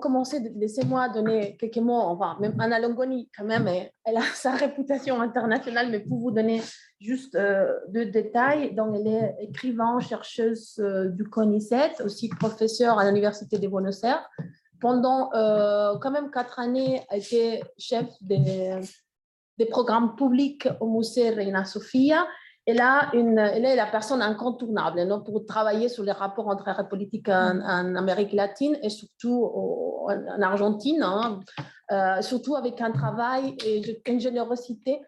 commencer, laissez-moi donner quelques mots, enfin, même Anna Longoni, quand même, elle a sa réputation internationale, mais pour vous donner juste deux détails, donc elle est écrivain, chercheuse du CONICET, aussi professeure à l'Université de Buenos Aires. Pendant quand même 4 années, elle était chef des programmes publics au musée Reina Sofia. Elle est la personne incontournable, non, pour travailler sur les rapports entre la politique en Amérique latine et surtout en Argentine, hein, surtout avec un travail et une générosité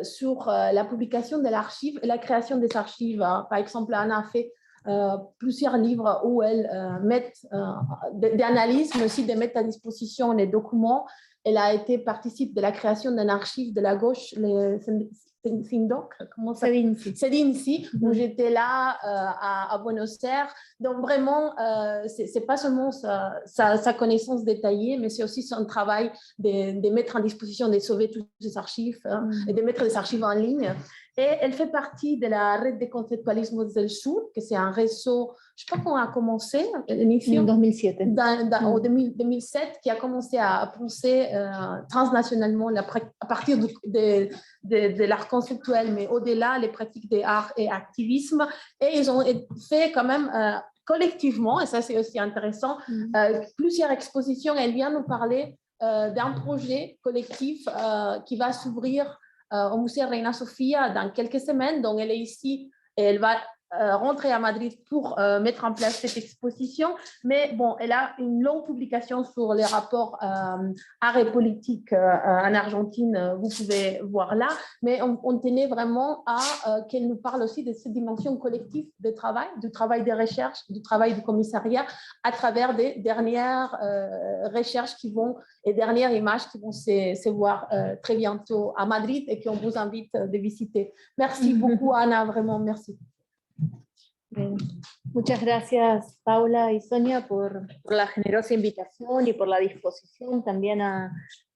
sur la publication de l'archive et la création des archives. Hein. Par exemple, Anna a fait plusieurs livres où elle met des analyses, mais aussi de mettre à disposition les documents. Elle a été participe de la création d'un archive de la gauche, CEDINSI, où j'étais là à Buenos Aires. Donc vraiment, c'est pas seulement sa connaissance détaillée, mais c'est aussi son travail de mettre en disposition, de sauver toutes ces archives et de mettre les archives en ligne. Et elle fait partie de la Red de Conceptualismo del Sur, que c'est un réseau, je sais pas quand a commencé, en 2007. En 2007, qui a commencé à penser transnationalement à partir de l'art conceptuel, mais au-delà, les pratiques des arts et activisme. Et ils ont fait quand même collectivement, et ça c'est aussi intéressant, plusieurs expositions. Elle vient nous parler d'un projet collectif qui va s'ouvrir au musée Reina Sofia dans quelques semaines. Donc, elle est ici et elle va rentrer à Madrid pour mettre en place cette exposition. Mais bon, elle a une longue publication sur les rapports art et politique en Argentine, vous pouvez voir là. Mais on tenait vraiment à qu'elle nous parle aussi de cette dimension collective du travail de recherche, du travail du commissariat, à travers des dernières recherches et dernières images qui vont se voir très bientôt à Madrid et qu'on vous invite de visiter. Merci beaucoup, Ana, vraiment, merci. Muchas gracias, Paula y Sonia, por la generosa invitación y por la disposición también a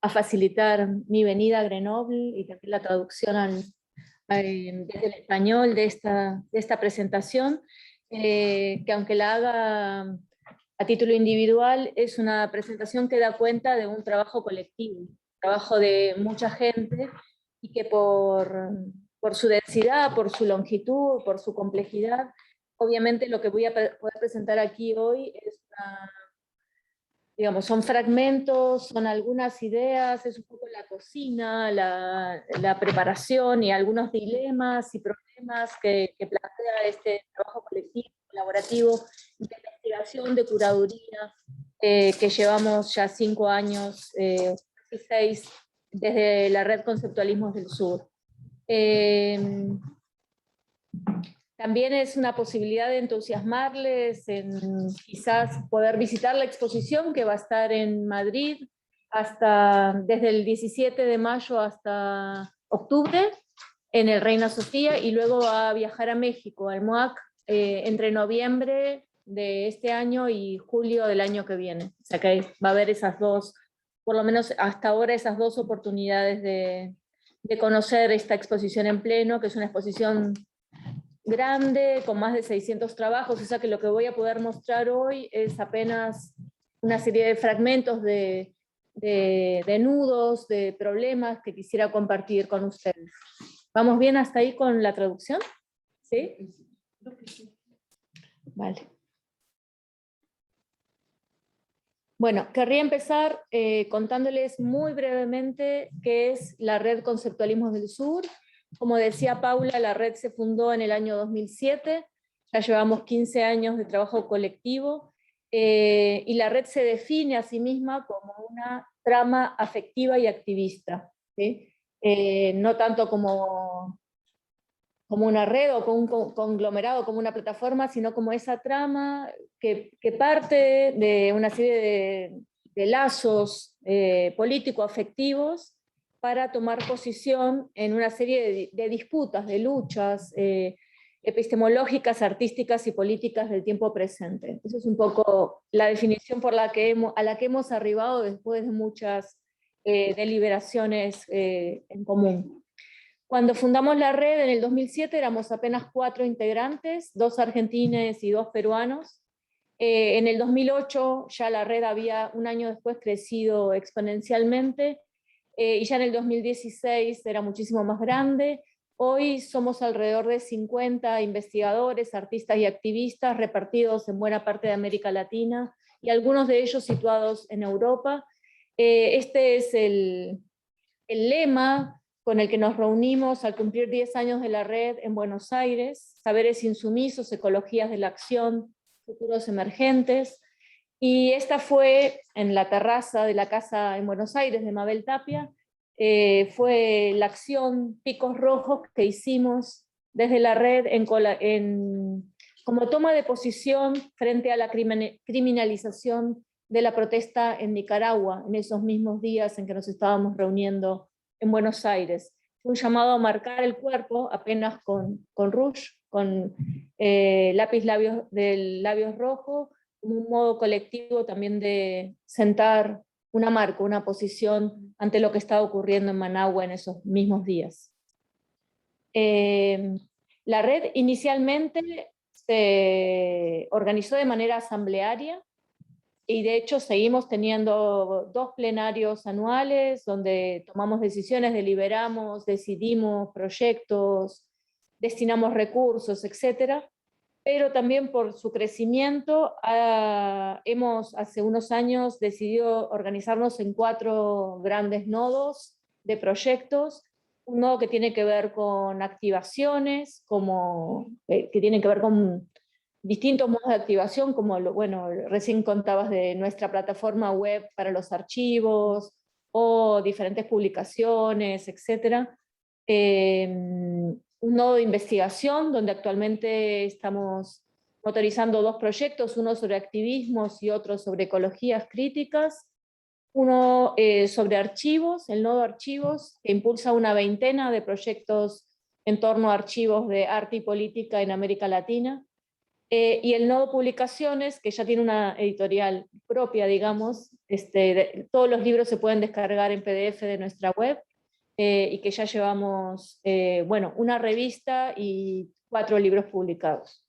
facilitar mi venida a Grenoble y también la traducción desde el español de esta presentación, que aunque la haga a título individual, es una presentación que da cuenta de un trabajo colectivo, un trabajo de mucha gente, y que por su densidad, por su longitud, por su complejidad, obviamente lo que voy a poder presentar aquí hoy es digamos, son fragmentos, son algunas ideas, es un poco la cocina, la preparación y algunos dilemas y problemas que plantea este trabajo colectivo, colaborativo, de investigación, de curaduría, que llevamos ya 5 años, casi 6, desde la Red Conceptualismos del Sur. También es una posibilidad de entusiasmarles en quizás poder visitar la exposición que va a estar en Madrid desde el 17 de mayo hasta octubre en el Reina Sofía, y luego va a viajar a México, al MOAC, entre noviembre de este año y julio del año que viene. O sea que va a haber esas dos, por lo menos hasta ahora, esas dos oportunidades de conocer esta exposición en pleno, que es una exposición grande, con más de 600 trabajos, o sea que lo que voy a poder mostrar hoy es apenas una serie de fragmentos de nudos, de problemas que quisiera compartir con ustedes. ¿Vamos bien hasta ahí con la traducción? ¿Sí? Vale. Bueno, querría empezar contándoles muy brevemente qué es la Red Conceptualismos del Sur. Como decía Paula, la red se fundó en el año 2007, ya llevamos 15 años de trabajo colectivo, y la red se define a sí misma como una trama afectiva y activista, ¿sí? No tanto como una red o como un conglomerado, como una plataforma, sino como esa trama que parte de una serie de lazos político-afectivos para tomar posición en una serie de disputas, de luchas epistemológicas, artísticas y políticas del tiempo presente. Esa es un poco la definición a la que hemos arribado después de muchas deliberaciones en común. Cuando fundamos la red en el 2007 éramos apenas 4 integrantes, 2 argentines y 2 peruanos. En el 2008 ya la red había un año después crecido exponencialmente, y ya en el 2016 era muchísimo más grande. Hoy somos alrededor de 50 investigadores, artistas y activistas repartidos en buena parte de América Latina y algunos de ellos situados en Europa. Este es el lema con el que nos reunimos al cumplir 10 años de la red en Buenos Aires: saberes insumisos, ecologías de la acción, futuros emergentes. Y esta fue en la terraza de la casa en Buenos Aires de Mabel Tapia. Fue la acción Picos Rojos que hicimos desde la red como toma de posición frente a la criminalización de la protesta en Nicaragua, en esos mismos días en que nos estábamos reuniendo en Buenos Aires. Fue un llamado a marcar el cuerpo apenas con rouge, con lápiz labios rojos, como un modo colectivo también de sentar una marca, una posición ante lo que estaba ocurriendo en Managua en esos mismos días. La red inicialmente se organizó de manera asamblearia, y de hecho seguimos teniendo 2 plenarios anuales donde tomamos decisiones, deliberamos, decidimos proyectos, destinamos recursos, etc. Pero también por su crecimiento hemos hace unos años decidido organizarnos en 4 grandes nodos de proyectos. Un nodo que tiene que ver con activaciones, que tienen que ver con distintos modos de activación, como recién contabas de nuestra plataforma web para los archivos, o diferentes publicaciones, etc. Un nodo de investigación, donde actualmente estamos motorizando 2 proyectos, uno sobre activismos y otro sobre ecologías críticas. Uno sobre archivos, el nodo archivos, que impulsa una veintena de proyectos en torno a archivos de arte y política en América Latina. Y el nodo publicaciones, que ya tiene una editorial propia, digamos. Todos los libros se pueden descargar en PDF de nuestra web, y que ya llevamos una revista y 4 libros publicados.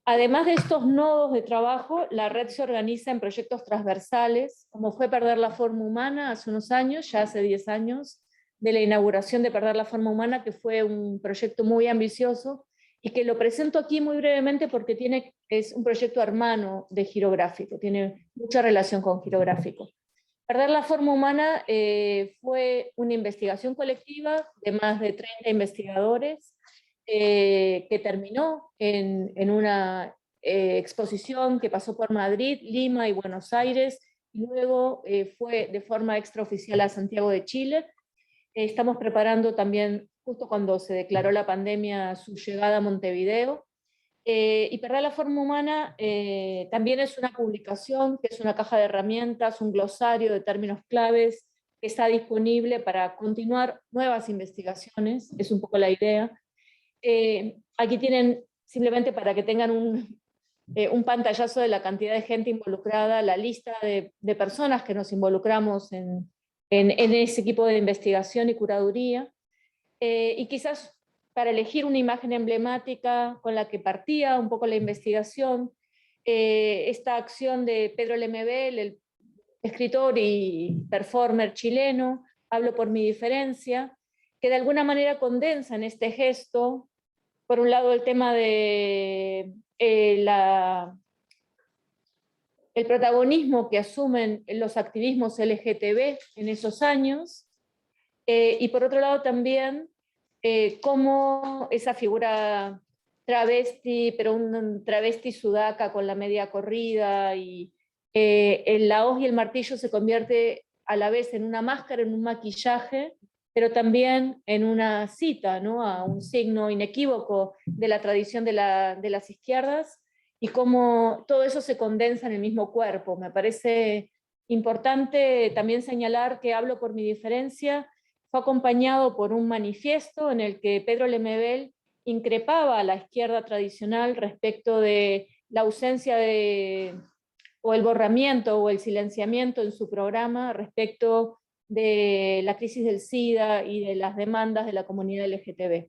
Además de estos nodos de trabajo, la red se organiza en proyectos transversales, como fue Perder la Forma Humana hace unos años, ya hace 10 años, de la inauguración de Perder la Forma Humana, que fue un proyecto muy ambicioso, y que lo presento aquí muy brevemente porque es un proyecto hermano de Girográfico, tiene mucha relación con Girográfico. Perder la Forma Humana fue una investigación colectiva de más de 30 investigadores, que terminó en una exposición que pasó por Madrid, Lima y Buenos Aires, y luego fue de forma extraoficial a Santiago de Chile. Estamos preparando también, justo cuando se declaró la pandemia, su llegada a Montevideo. Y Perder la Forma Humana también es una publicación, que es una caja de herramientas, un glosario de términos claves, que está disponible para continuar nuevas investigaciones, es un poco la idea. Aquí tienen, simplemente para que tengan un pantallazo de la cantidad de gente involucrada, la lista de personas que nos involucramos en ese equipo de investigación y curaduría. Y quizás para elegir una imagen emblemática con la que partía un poco la investigación, esta acción de Pedro Lemebel, el escritor y performer chileno, Hablo por mi diferencia, que de alguna manera condensa en este gesto, por un lado, el tema de el protagonismo que asumen los activismos LGTB en esos años, y por otro lado también cómo esa figura travesti, pero un travesti sudaca con la media corrida, y la hoz y el martillo se convierte a la vez en una máscara, en un maquillaje, pero también en una cita, ¿no?, a un signo inequívoco de la tradición de las izquierdas, y cómo todo eso se condensa en el mismo cuerpo. Me parece importante también señalar que Hablo por mi diferencia fue acompañado por un manifiesto en el que Pedro Lemebel increpaba a la izquierda tradicional respecto de la ausencia o el borramiento o el silenciamiento en su programa respecto de la crisis del SIDA y de las demandas de la comunidad LGTB.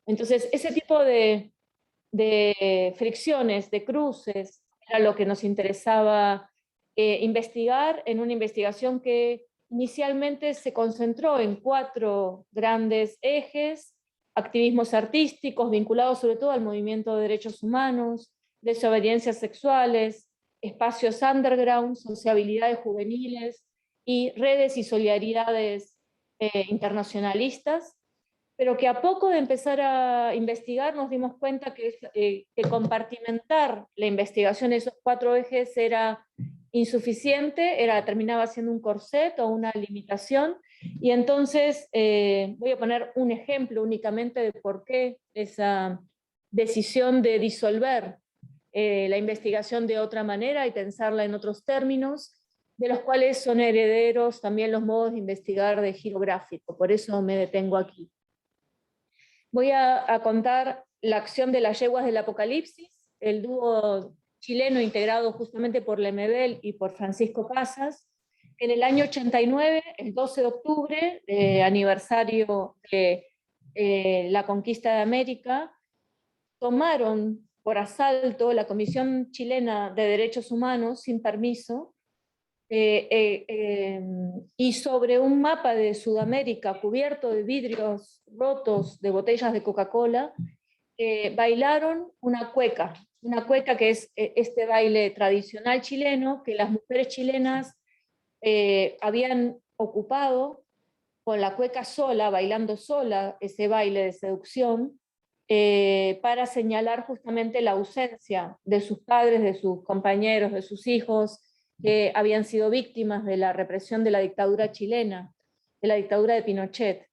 Entonces, ese tipo de de fricciones, de cruces, era lo que nos interesaba investigar en una investigación que inicialmente se concentró en 4 grandes ejes: activismos artísticos vinculados sobre todo al movimiento de derechos humanos, desobediencias sexuales, espacios underground, sociabilidades juveniles y redes y solidaridades internacionalistas, pero que a poco de empezar a investigar nos dimos cuenta que compartimentar la investigación en esos 4 ejes era insuficiente, terminaba siendo un corset o una limitación, y entonces voy a poner un ejemplo únicamente de por qué esa decisión de disolver la investigación de otra manera y pensarla en otros términos, de los cuales son herederos también los modos de investigar de giro gráfico. Por eso me detengo aquí. Voy a contar la acción de las yeguas del Apocalipsis, el dúo chileno integrado justamente por Lemebel y por Francisco Casas. En el año 89, el 12 de octubre, aniversario de la conquista de América, tomaron por asalto la Comisión Chilena de Derechos Humanos sin permiso, y sobre un mapa de Sudamérica cubierto de vidrios rotos de botellas de Coca-Cola, bailaron una cueca que es este baile tradicional chileno que las mujeres chilenas habían ocupado con la cueca sola, bailando sola ese baile de seducción, para señalar justamente la ausencia de sus padres, de sus compañeros, de sus hijos, que habían sido víctimas de la represión de la dictadura chilena, de la dictadura de Pinochet.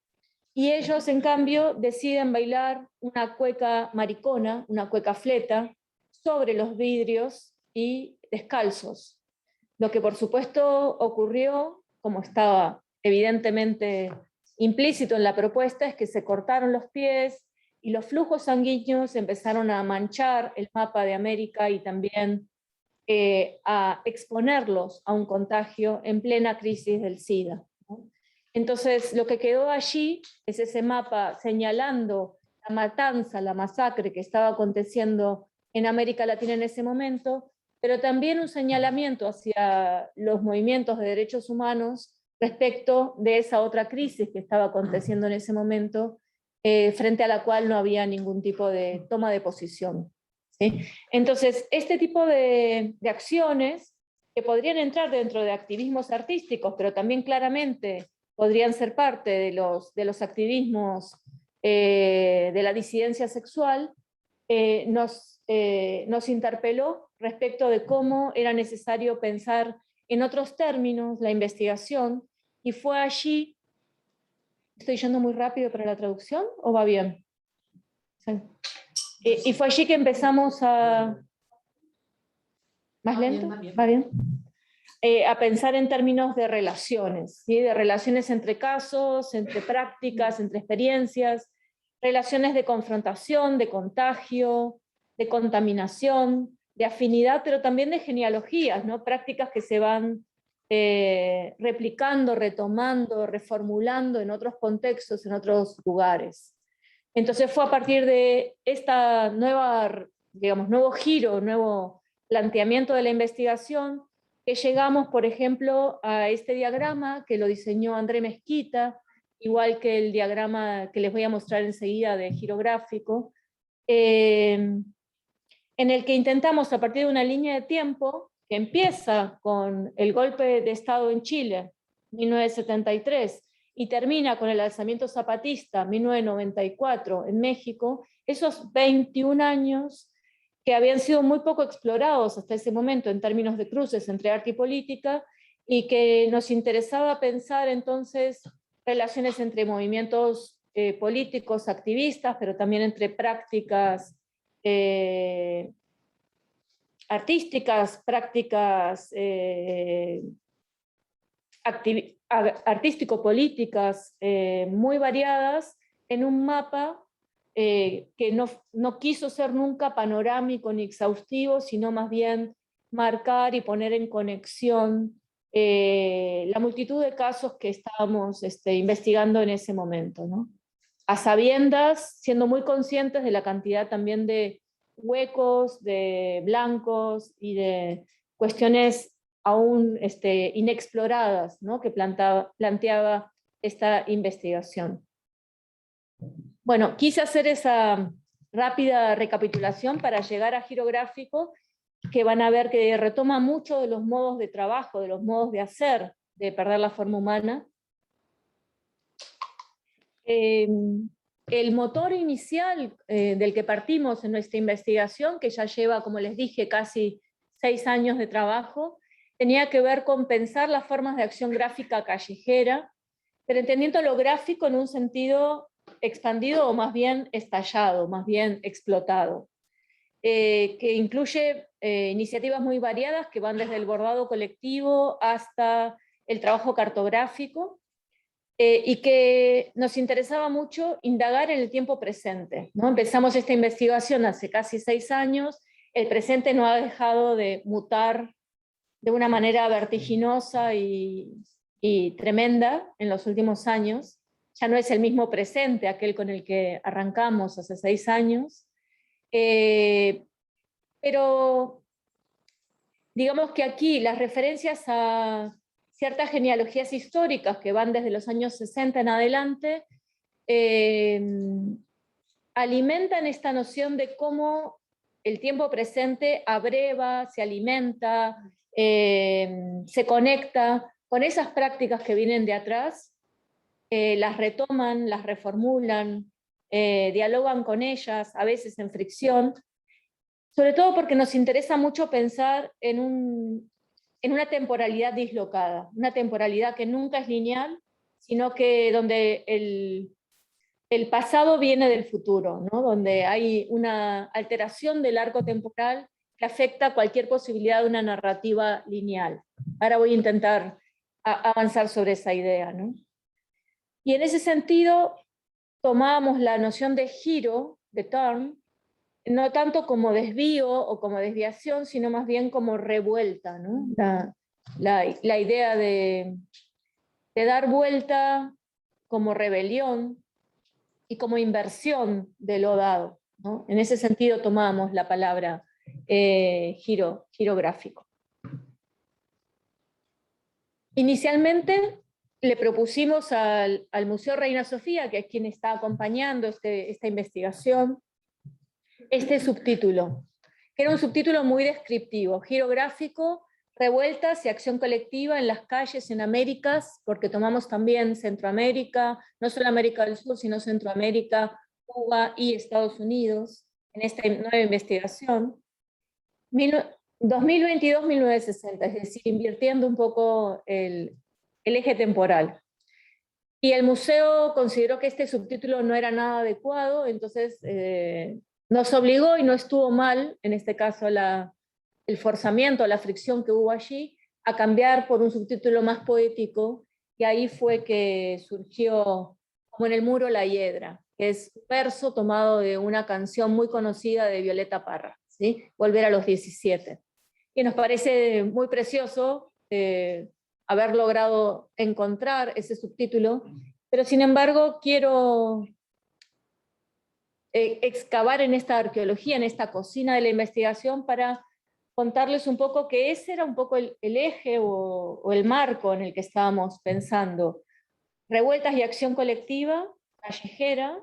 Y ellos, en cambio, deciden bailar una cueca maricona, una cueca fleta, sobre los vidrios y descalzos. Lo que por supuesto ocurrió, como estaba evidentemente implícito en la propuesta, es que se cortaron los pies y los flujos sanguíneos empezaron a manchar el mapa de América y también a exponerlos a un contagio en plena crisis del SIDA, ¿no? Entonces, lo que quedó allí es ese mapa señalando la matanza, la masacre que estaba aconteciendo en América Latina en ese momento, pero también un señalamiento hacia los movimientos de derechos humanos respecto de esa otra crisis que estaba aconteciendo en ese momento, frente a la cual no había ningún tipo de toma de posición, ¿sí? Entonces, este tipo de acciones que podrían entrar dentro de activismos artísticos, pero también claramente podrían ser parte de los activismos de la disidencia sexual, nos interpeló respecto de cómo era necesario pensar en otros términos la investigación, y fue allí. ¿Estoy yendo muy rápido para la traducción o va bien? Sí. Y fue allí que empezamos a... ¿Más lento? ¿Va bien? A pensar en términos de relaciones, ¿sí? De relaciones entre casos, entre prácticas, entre experiencias, relaciones de confrontación, de contagio, de contaminación, de afinidad, pero también de genealogías, ¿no? Prácticas que se van replicando, retomando, reformulando en otros contextos, en otros lugares. Entonces fue a partir de esta nuevo giro, nuevo planteamiento de la investigación, que llegamos, por ejemplo, a este diagrama que lo diseñó André Mezquita, igual que el diagrama que les voy a mostrar enseguida de giro gráfico, en el que intentamos, a partir de una línea de tiempo que empieza con el golpe de Estado en Chile, 1973, y termina con el alzamiento zapatista, 1994, en México, esos 21 años que habían sido muy poco explorados hasta ese momento en términos de cruces entre arte y política, y que nos interesaba pensar entonces relaciones entre movimientos políticos, activistas, pero también entre prácticas artísticas, prácticas artístico-políticas muy variadas, en un mapa que no quiso ser nunca panorámico ni exhaustivo, sino más bien marcar y poner en conexión la multitud de casos que estábamos investigando en ese momento, ¿no? A sabiendas, siendo muy conscientes de la cantidad también de huecos, de blancos y de cuestiones aún inexploradas, ¿no?, que planteaba esta investigación. Bueno, quise hacer esa rápida recapitulación para llegar a Giro Gráfico, que van a ver que retoma mucho de los modos de trabajo, de los modos de hacer, de Perder la forma humana. El motor inicial del que partimos en nuestra investigación, que ya lleva, como les dije, casi 6 años de trabajo, tenía que ver con pensar las formas de acción gráfica callejera, pero entendiendo lo gráfico en un sentido expandido o más bien estallado, más bien explotado, que incluye iniciativas muy variadas que van desde el bordado colectivo hasta el trabajo cartográfico, y que nos interesaba mucho indagar en el tiempo presente, ¿no? Empezamos esta investigación hace casi 6 años, el presente no ha dejado de mutar de una manera vertiginosa y tremenda en los últimos años. Ya no es el mismo presente aquel con el que arrancamos hace 6 años, pero digamos que aquí las referencias a ciertas genealogías históricas que van desde los años 60 en adelante, alimentan esta noción de cómo el tiempo presente abreva, se alimenta, se conecta con esas prácticas que vienen de atrás, las retoman, las reformulan, dialogan con ellas, a veces en fricción, sobre todo porque nos interesa mucho pensar en una temporalidad dislocada, una temporalidad que nunca es lineal, sino que donde el pasado viene del futuro, ¿no?, donde hay una alteración del arco temporal que afecta cualquier posibilidad de una narrativa lineal. Ahora voy a intentar avanzar sobre esa idea, ¿no? Y en ese sentido tomamos la noción de giro, de turn, no tanto como desvío o como desviación, sino más bien como revuelta, ¿no? La idea de dar vuelta como rebelión y como inversión de lo dado, ¿no? En ese sentido tomamos la palabra giro gráfico. Inicialmente le propusimos al Museo Reina Sofía, que es quien está acompañando esta investigación, este subtítulo, que era un subtítulo muy descriptivo: Giro Gráfico, revueltas y acción colectiva en las calles en Américas, porque tomamos también Centroamérica, no solo América del Sur, sino Centroamérica, Cuba y Estados Unidos, en esta nueva investigación. 2022-1960, es decir, invirtiendo un poco el eje temporal. Y el museo consideró que este subtítulo no era nada adecuado, entonces nos obligó, y no estuvo mal, en este caso el forzamiento, la fricción que hubo allí, a cambiar por un subtítulo más poético, y ahí fue que surgió, como en el muro, La Hiedra, que es un verso tomado de una canción muy conocida de Violeta Parra, ¿sí?, Volver a los 17. Y nos parece muy precioso haber logrado encontrar ese subtítulo, pero sin embargo quiero excavar en esta arqueología, en esta cocina de la investigación, para contarles un poco que ese era un poco el eje o el marco en el que estábamos pensando. Revueltas y acción colectiva, callejera.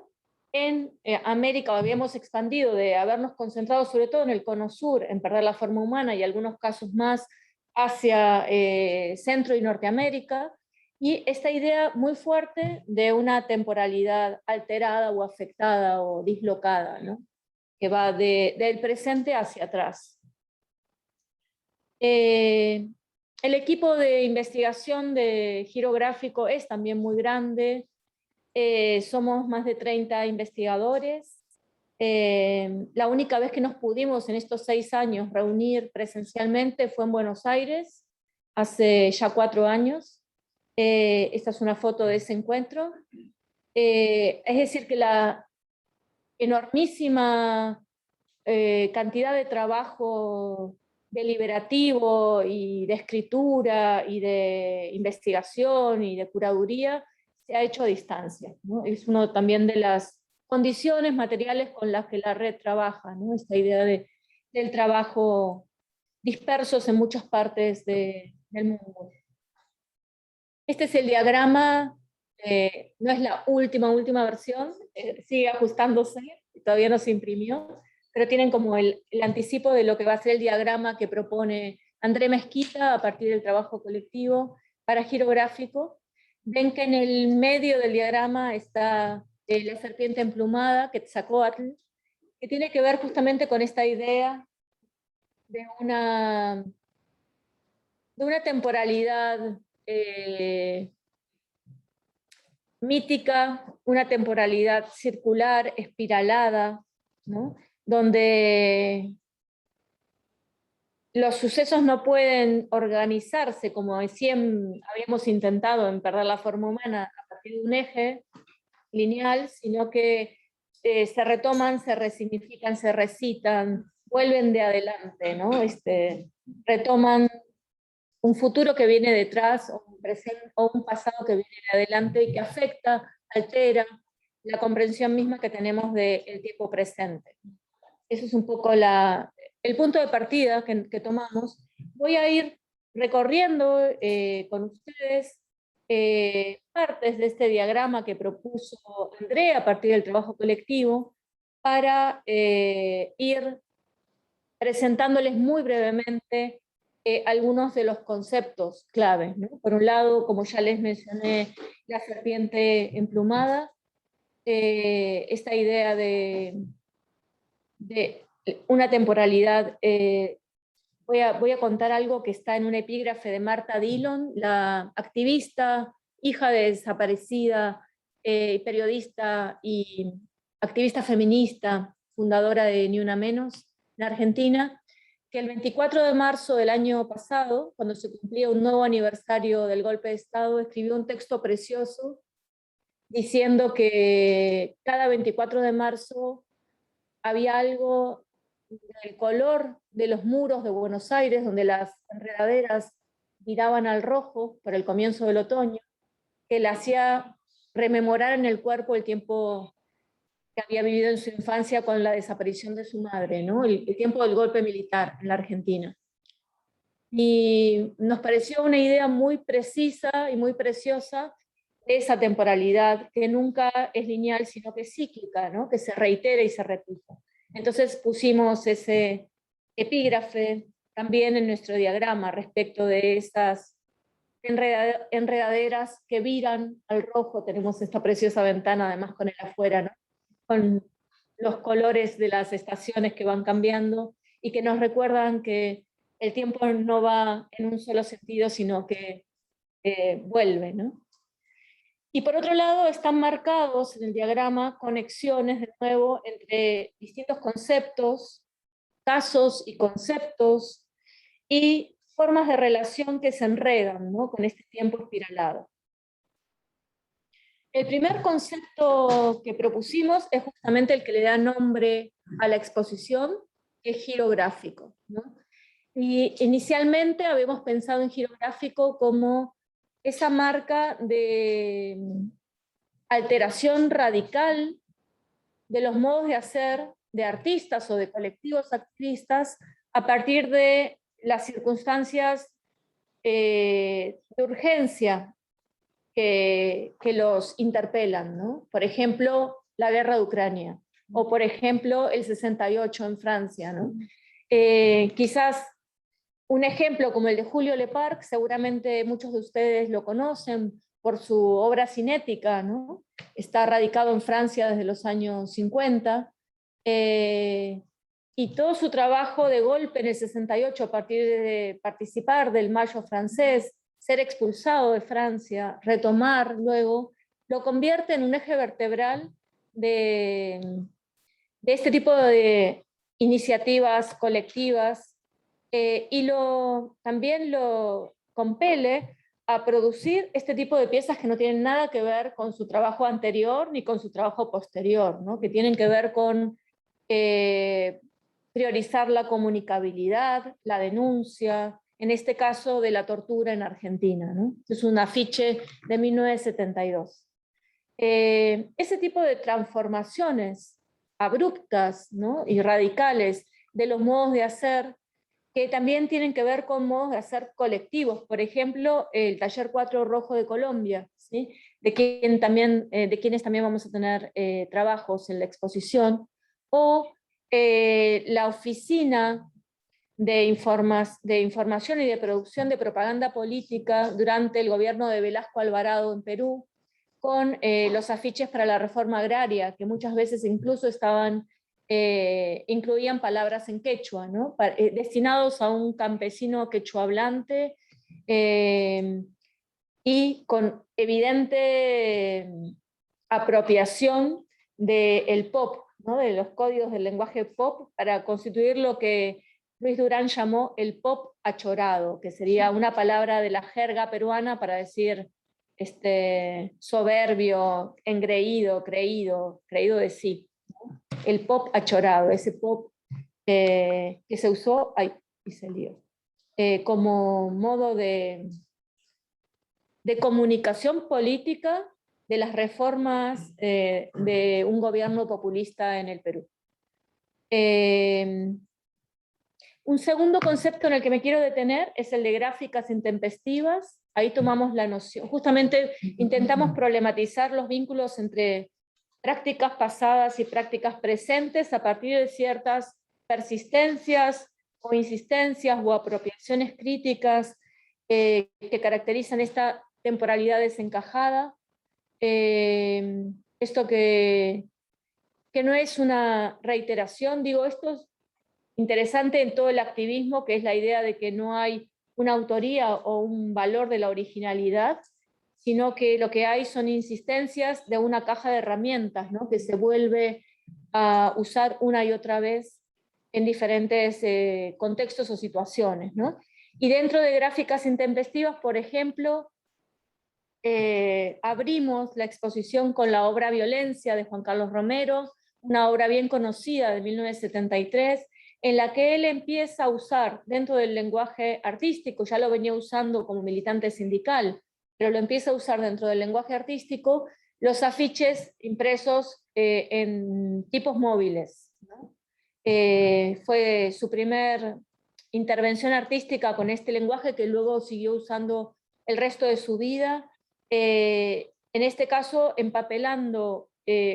En América habíamos expandido de habernos concentrado sobre todo en el cono sur, en Perder la forma humana, y algunos casos más hacia Centro y Norteamérica, y esta idea muy fuerte de una temporalidad alterada o afectada o dislocada, ¿no?, que va del presente hacia atrás. El equipo de investigación de Giro Gráfico es también muy grande. Somos más de 30 investigadores. La única vez que nos pudimos en estos 6 años reunir presencialmente fue en Buenos Aires, hace ya 4 años. Esta es una foto de ese encuentro. Es decir, que la enormísima cantidad de trabajo deliberativo y de escritura y de investigación y de curaduría se ha hecho a distancia, ¿no? Es uno también de las condiciones materiales con las que la red trabaja, ¿no? Esta idea del trabajo dispersos en muchas partes del mundo. Este es el diagrama, no es la última versión, sigue ajustándose, todavía no se imprimió, pero tienen como el anticipo de lo que va a ser el diagrama que propone André Mezquita a partir del trabajo colectivo para girográfico. Ven que en el medio del diagrama está la serpiente emplumada, Quetzalcóatl, que tiene que ver justamente con esta idea de una temporalidad mítica, una temporalidad circular, espiralada, ¿no? Donde los sucesos no pueden organizarse como recién habíamos intentado en Perder la forma humana a partir de un eje lineal, sino que se retoman, se resignifican, se recitan, vuelven de adelante, ¿no? Retoman un futuro que viene detrás, o un presente, o un pasado que viene de adelante y que afecta, altera la comprensión misma que tenemos del tiempo presente. Eso es un poco el punto de partida que tomamos. Voy a ir recorriendo con ustedes partes de este diagrama que propuso André a partir del trabajo colectivo para ir presentándoles muy brevemente algunos de los conceptos claves, ¿no? Por un lado, como ya les mencioné, la serpiente emplumada, esta idea de una temporalidad. Voy a contar algo que está en un epígrafe de Marta Dillon, la activista, hija de desaparecida, periodista y activista feminista, fundadora de Ni Una Menos, en Argentina, que el 24 de marzo del año pasado, cuando se cumplía un nuevo aniversario del golpe de Estado, escribió un texto precioso diciendo que cada 24 de marzo había algo del color de los muros de Buenos Aires, donde las enredaderas viraban al rojo por el comienzo del otoño, que le hacía rememorar en el cuerpo el tiempo que había vivido en su infancia con la desaparición de su madre, ¿no? El tiempo del golpe militar en la Argentina. Y nos pareció una idea muy precisa y muy preciosa de esa temporalidad, que nunca es lineal, sino que es cíclica, ¿no? Que se reitera y se repite. Entonces pusimos ese epígrafe también en nuestro diagrama respecto de esas enredaderas que viran al rojo. Tenemos esta preciosa ventana además con el afuera, ¿no? Con los colores de las estaciones que van cambiando y que nos recuerdan que el tiempo no va en un solo sentido, sino que vuelve, ¿no? Y por otro lado están marcados en el diagrama conexiones de nuevo entre distintos conceptos, casos y conceptos y formas de relación que se enredan, ¿no? Con este tiempo espiralado. El primer concepto que propusimos es justamente el que le da nombre a la exposición, que es girográfico, ¿no? Y inicialmente habíamos pensado en girográfico como esa marca de alteración radical de los modos de hacer de artistas o de colectivos activistas a partir de las circunstancias de urgencia que los interpelan, ¿no? Por ejemplo, la guerra de Ucrania, o por ejemplo, el 68 en Francia, ¿no? Quizás un ejemplo como el de Julio Leparc, seguramente muchos de ustedes lo conocen por su obra cinética, ¿no? Está radicado en Francia desde los años 50, y todo su trabajo de golpe en el 68 a partir de participar del Mayo francés, ser expulsado de Francia, retomar luego, lo convierte en un eje vertebral de este tipo de iniciativas colectivas, y también lo compele a producir este tipo de piezas que no tienen nada que ver con su trabajo anterior ni con su trabajo posterior, ¿no? Que tienen que ver con priorizar la comunicabilidad, la denuncia, en este caso de la tortura en Argentina, ¿no? Es un afiche de 1972. ese tipo de transformaciones abruptas, ¿no?, y radicales de los modos de hacer, que también tienen que ver con modos de hacer colectivos. Por ejemplo, el Taller 4 Rojo de Colombia, ¿sí?, de quienes también vamos a tener trabajos en la exposición, o la Oficina de Información y de Producción de Propaganda Política durante el gobierno de Velasco Alvarado en Perú, con los afiches para la reforma agraria, que muchas veces incluso incluían palabras en quechua, ¿no?, destinados a un campesino quechua hablante, y con evidente apropiación del pop, ¿no?, de los códigos del lenguaje pop, para constituir lo que Luis Durán llamó el pop achorado, que sería una palabra de la jerga peruana para decir soberbio, engreído, creído de sí. El pop achorado, ese pop que se usó, y se lió, como modo de comunicación política de las reformas de un gobierno populista en el Perú. Un segundo concepto en el que me quiero detener es el de gráficas intempestivas. Ahí tomamos la noción, justamente intentamos problematizar los vínculos entre prácticas pasadas y prácticas presentes a partir de ciertas persistencias o insistencias o apropiaciones críticas que caracterizan esta temporalidad desencajada. Esto que no es una reiteración, digo, esto es interesante en todo el activismo, que es la idea de que no hay una autoría o un valor de la originalidad, sino que lo que hay son insistencias de una caja de herramientas, ¿no?, que se vuelve a usar una y otra vez en diferentes contextos o situaciones, ¿no? Y dentro de gráficas intempestivas, por ejemplo, abrimos la exposición con la obra Violencia de Juan Carlos Romero, una obra bien conocida de 1973, en la que él empieza a usar dentro del lenguaje artístico, ya lo venía usando como militante sindical, pero lo empieza a usar dentro del lenguaje artístico, los afiches impresos en tipos móviles, ¿no? Fue su primer intervención artística con este lenguaje, que luego siguió usando el resto de su vida, en este caso empapelando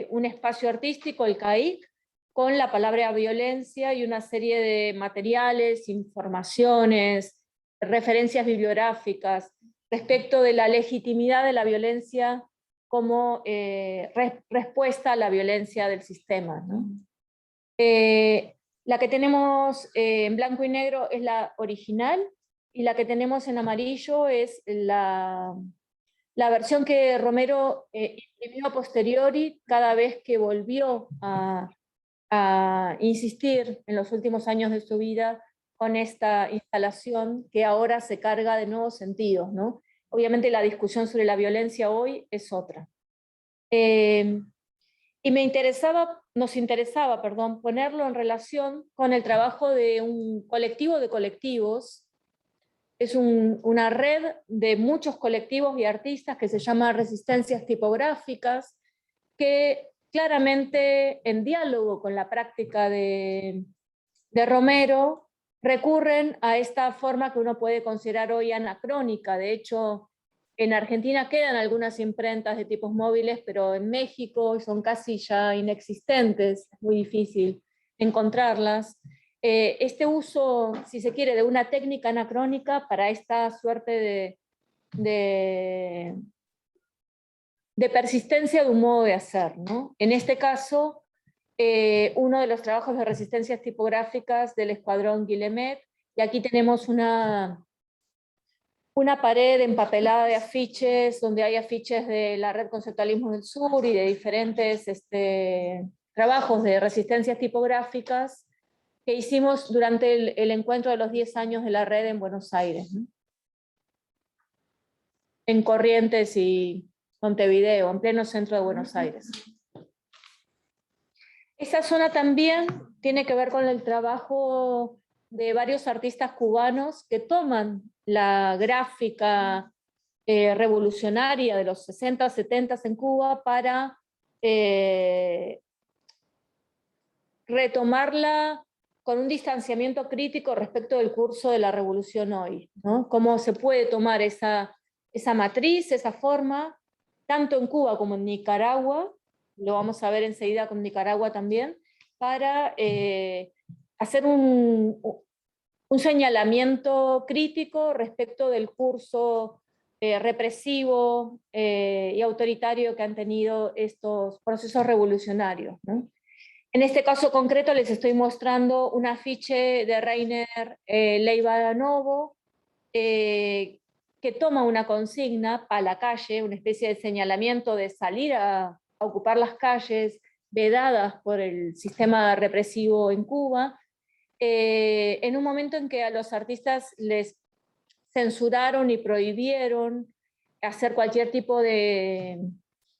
un espacio artístico, el CAIC, con la palabra violencia y una serie de materiales, informaciones, referencias bibliográficas respecto de la legitimidad de la violencia como respuesta a la violencia del sistema, ¿no? La que tenemos en blanco y negro es la original, y la que tenemos en amarillo es la versión que Romero imprimió a posteriori cada vez que volvió a insistir en los últimos años de su vida con esta instalación, que ahora se carga de nuevos sentidos, ¿no? Obviamente la discusión sobre la violencia hoy es otra. Y nos interesaba, ponerlo en relación con el trabajo de un colectivo de colectivos. Es una red de muchos colectivos y artistas que se llama Resistencias Tipográficas, que claramente en diálogo con la práctica de Romero recurren a esta forma que uno puede considerar hoy anacrónica. De hecho, en Argentina quedan algunas imprentas de tipos móviles, pero en México son casi ya inexistentes, es muy difícil encontrarlas. Este uso, si se quiere, de una técnica anacrónica para esta suerte de persistencia de un modo de hacer, ¿no? En este caso, uno de los trabajos de resistencias tipográficas del Escuadrón Guillemet, y aquí tenemos una pared empapelada de afiches, donde hay afiches de la Red Conceptualismo del Sur y de diferentes trabajos de resistencias tipográficas que hicimos durante el encuentro de los 10 años de la red en Buenos Aires, ¿no?, en Corrientes y Montevideo, en pleno centro de Buenos Aires. Esa zona también tiene que ver con el trabajo de varios artistas cubanos que toman la gráfica revolucionaria de los 60, 70 en Cuba para retomarla con un distanciamiento crítico respecto del curso de la revolución hoy, ¿no? Cómo se puede tomar esa matriz, esa forma, tanto en Cuba como en Nicaragua, lo vamos a ver enseguida con Nicaragua también, para hacer un señalamiento crítico respecto del curso represivo y autoritario que han tenido estos procesos revolucionarios, ¿no? En este caso concreto les estoy mostrando un afiche de Rainer Leiva Novo, que toma una consigna para la calle, una especie de señalamiento de salir a ocupar las calles vedadas por el sistema represivo en Cuba, en un momento en que a los artistas les censuraron y prohibieron hacer cualquier tipo de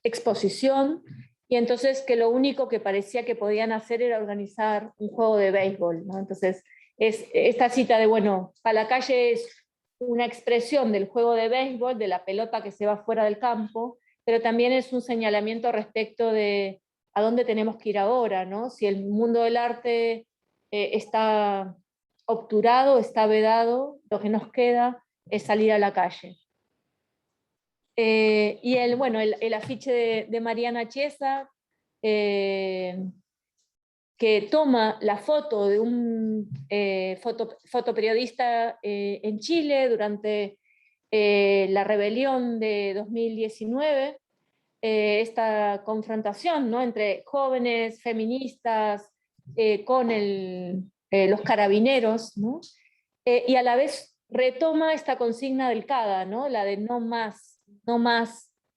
exposición, y entonces que lo único que parecía que podían hacer era organizar un juego de béisbol, ¿no? Entonces, esta cita de, bueno, para la calle es una expresión del juego de béisbol, de la pelota que se va fuera del campo, pero también es un señalamiento respecto de a dónde tenemos que ir ahora, ¿no? Si el mundo del arte está obturado, está vedado, lo que nos queda es salir a la calle. Y el afiche de Mariana Chiesa, que toma la foto de un fotoperiodista en Chile durante la rebelión de 2019, esta confrontación, ¿no?, entre jóvenes feministas con los carabineros, ¿no? Y a la vez retoma esta consigna del CADA, ¿no?, la de no más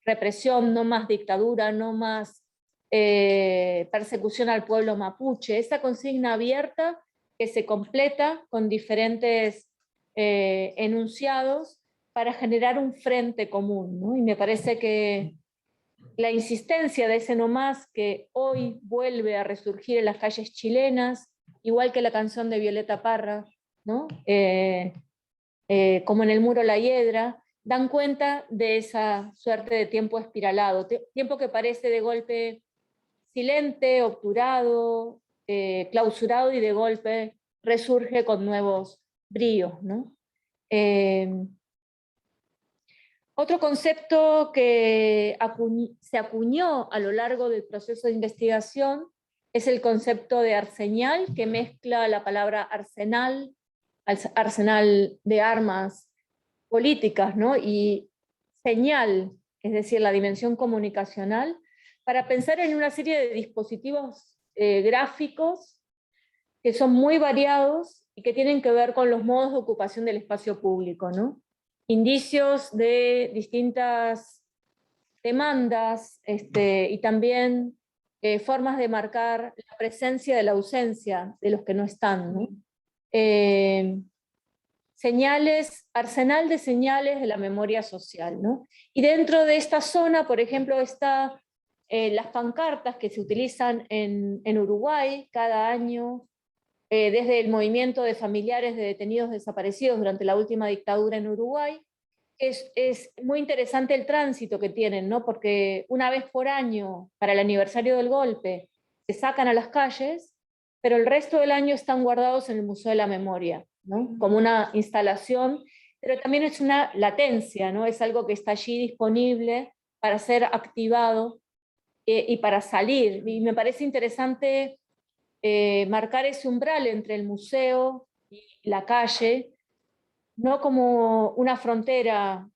represión, no más dictadura, no más persecución al pueblo mapuche, esa consigna abierta que se completa con diferentes enunciados para generar un frente común, ¿no? Y me parece que la insistencia de ese no más, que hoy vuelve a resurgir en las calles chilenas, igual que la canción de Violeta Parra, ¿no? Como en el muro La Hiedra, dan cuenta de esa suerte de tiempo espiralado, tiempo que parece de golpe silente, obturado, clausurado, y de golpe resurge con nuevos bríos, ¿no? Otro concepto que se acuñó a lo largo del proceso de investigación es el concepto de arsenal, que mezcla la palabra arsenal de armas políticas, ¿no?, y señal, es decir, la dimensión comunicacional, para pensar en una serie de dispositivos gráficos que son muy variados y que tienen que ver con los modos de ocupación del espacio público, ¿no? Indicios de distintas demandas y también formas de marcar la presencia de la ausencia de los que no están, ¿no? Señales, arsenal de señales de la memoria social, ¿no? Y dentro de esta zona, por ejemplo, está las pancartas que se utilizan en Uruguay cada año, desde el movimiento de familiares de detenidos desaparecidos durante la última dictadura en Uruguay. Es muy interesante el tránsito que tienen, ¿no? Porque una vez por año, para el aniversario del golpe, se sacan a las calles, pero el resto del año están guardados en el Museo de la Memoria, ¿no?, como una instalación, pero también es una latencia, ¿no? Es algo que está allí disponible para ser activado y para salir. Y me parece interesante marcar ese umbral entre el museo y la calle, no como una frontera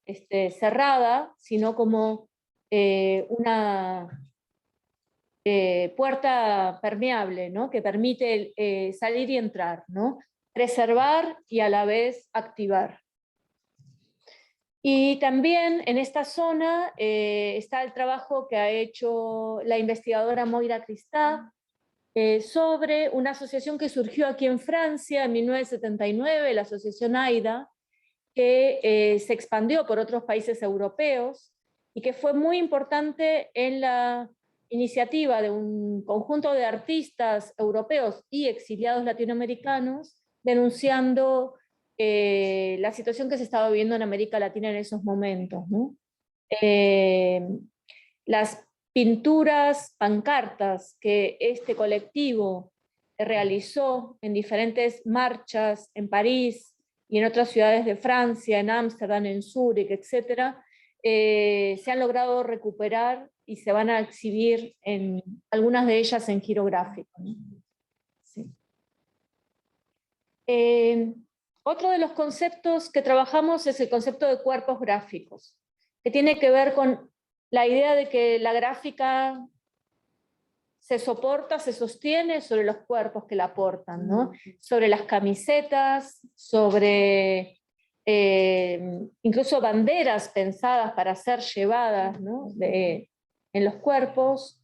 cerrada, sino como una puerta permeable, ¿no?, que permite salir y entrar, ¿no?, preservar y a la vez activar. Y también en esta zona está el trabajo que ha hecho la investigadora Moira Cristá sobre una asociación que surgió aquí en Francia en 1979, la asociación AIDA, que se expandió por otros países europeos y que fue muy importante en la iniciativa de un conjunto de artistas europeos y exiliados latinoamericanos denunciando la situación que se estaba viviendo en América Latina en esos momentos, ¿no? Las pinturas, pancartas que este colectivo realizó en diferentes marchas en París y en otras ciudades de Francia, en Ámsterdam, en Zúrich, etc., se han logrado recuperar y se van a exhibir en algunas de ellas en girográfico, ¿no? Sí. Otro de los conceptos que trabajamos es el concepto de cuerpos gráficos, que tiene que ver con la idea de que la gráfica se soporta, se sostiene sobre los cuerpos que la portan, ¿no? Sobre las camisetas, sobre incluso banderas pensadas para ser llevadas, ¿no? En los cuerpos.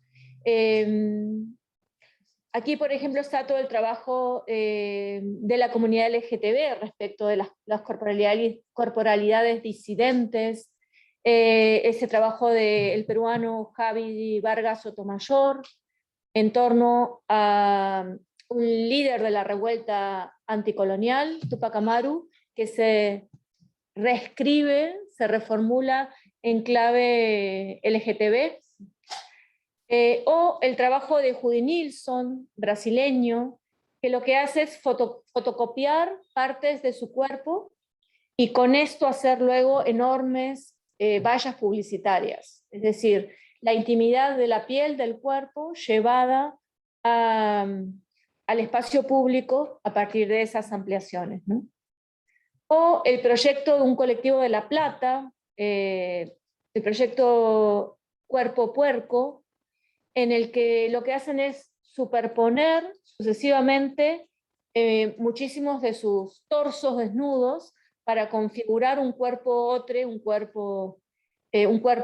Aquí, por ejemplo, está todo el trabajo de la comunidad LGTB respecto de las corporalidades disidentes, ese trabajo del peruano Javi Vargas Sotomayor, en torno a un líder de la revuelta anticolonial, Tupac Amaru, que se reescribe, se reformula en clave LGTB, o el trabajo de Judy Nilsson, brasileño, que lo que hace es fotocopiar partes de su cuerpo y con esto hacer luego enormes vallas publicitarias, es decir, la intimidad de la piel del cuerpo llevada al espacio público a partir de esas ampliaciones, ¿no? O el proyecto de un colectivo de La Plata, el proyecto Cuerpo Puerco, en el que lo que hacen es superponer sucesivamente muchísimos de sus torsos desnudos para configurar un cuerpo otro, un cuerpo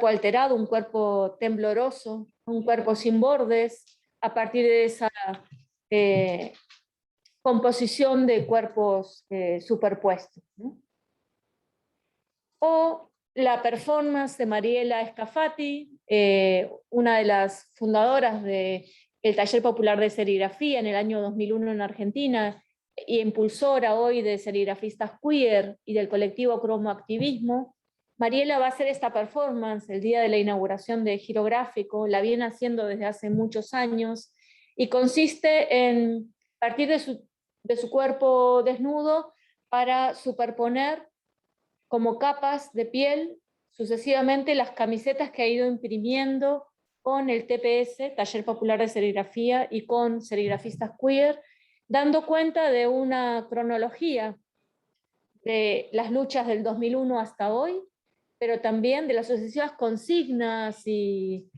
alterado, un cuerpo tembloroso, un cuerpo sin bordes, a partir de esa composición de cuerpos superpuestos, ¿no? O la performance de Mariela Scafati, una de las fundadoras del Taller Popular de Serigrafía en el año 2001 en Argentina, y impulsora hoy de serigrafistas queer y del colectivo Cromoactivismo. Mariela va a hacer esta performance el día de la inauguración de Girográfico, la viene haciendo desde hace muchos años, y consiste en partir de su cuerpo desnudo para superponer como capas de piel sucesivamente las camisetas que ha ido imprimiendo con el TPS, Taller Popular de Serigrafía, y con serigrafistas queer, dando cuenta de una cronología de las luchas del 2001 hasta hoy, pero también de las sucesivas consignas y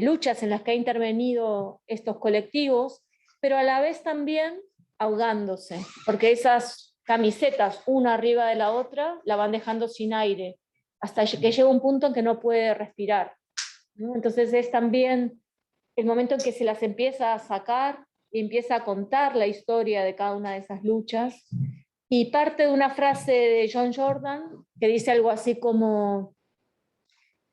luchas en las que ha intervenido estos colectivos, pero a la vez también ahogándose, porque esas camisetas, una arriba de la otra, la van dejando sin aire, hasta que llega un punto en que no puede respirar, ¿no? Entonces es también el momento en que se las empieza a sacar y empieza a contar la historia de cada una de esas luchas. Y parte de una frase de John Jordan que dice algo así como: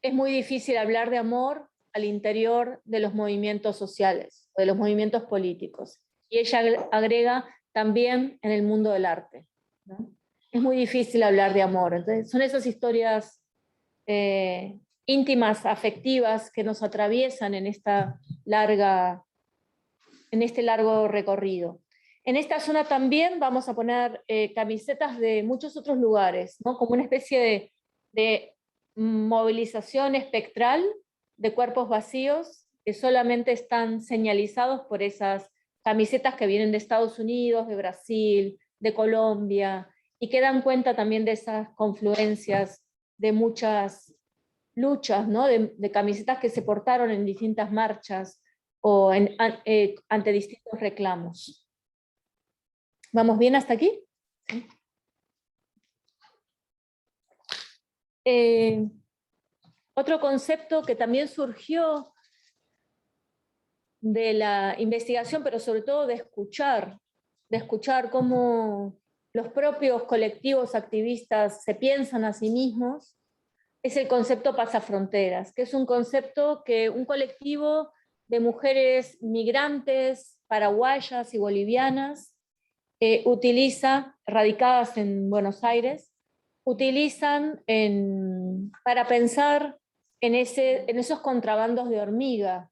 es muy difícil hablar de amor al interior de los movimientos sociales, de los movimientos políticos. Y ella agrega también en el mundo del arte, ¿no? Es muy difícil hablar de amor. Entonces, son esas historias íntimas, afectivas, que nos atraviesan en este largo recorrido. En esta zona también vamos a poner camisetas de muchos otros lugares, ¿no? Como una especie de movilización espectral de cuerpos vacíos que solamente están señalizados por esas camisetas que vienen de Estados Unidos, de Brasil, de Colombia, y que dan cuenta también de esas confluencias de muchas luchas, ¿no? de camisetas que se portaron en distintas marchas o ante distintos reclamos. ¿Vamos bien hasta aquí? Otro concepto que también surgió de la investigación, pero sobre todo de escuchar cómo los propios colectivos activistas se piensan a sí mismos, es el concepto pasafronteras, que es un concepto que un colectivo de mujeres migrantes, paraguayas y bolivianas, radicadas en Buenos Aires, utilizan para pensar en esos contrabandos de hormiga,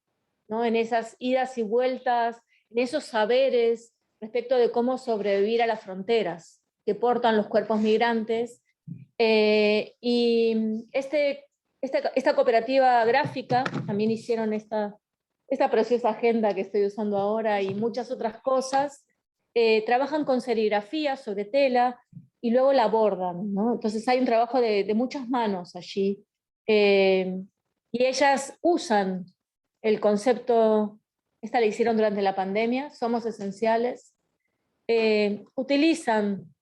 ¿no? En esas idas y vueltas, en esos saberes respecto de cómo sobrevivir a las fronteras que portan los cuerpos migrantes. Y esta cooperativa gráfica también hicieron esta preciosa agenda que estoy usando ahora y muchas otras cosas. Trabajan con serigrafía sobre tela y luego la bordan, ¿no? Entonces hay un trabajo de muchas manos allí. Y ellas usan el concepto, esta la hicieron durante la pandemia, somos esenciales. Utilizan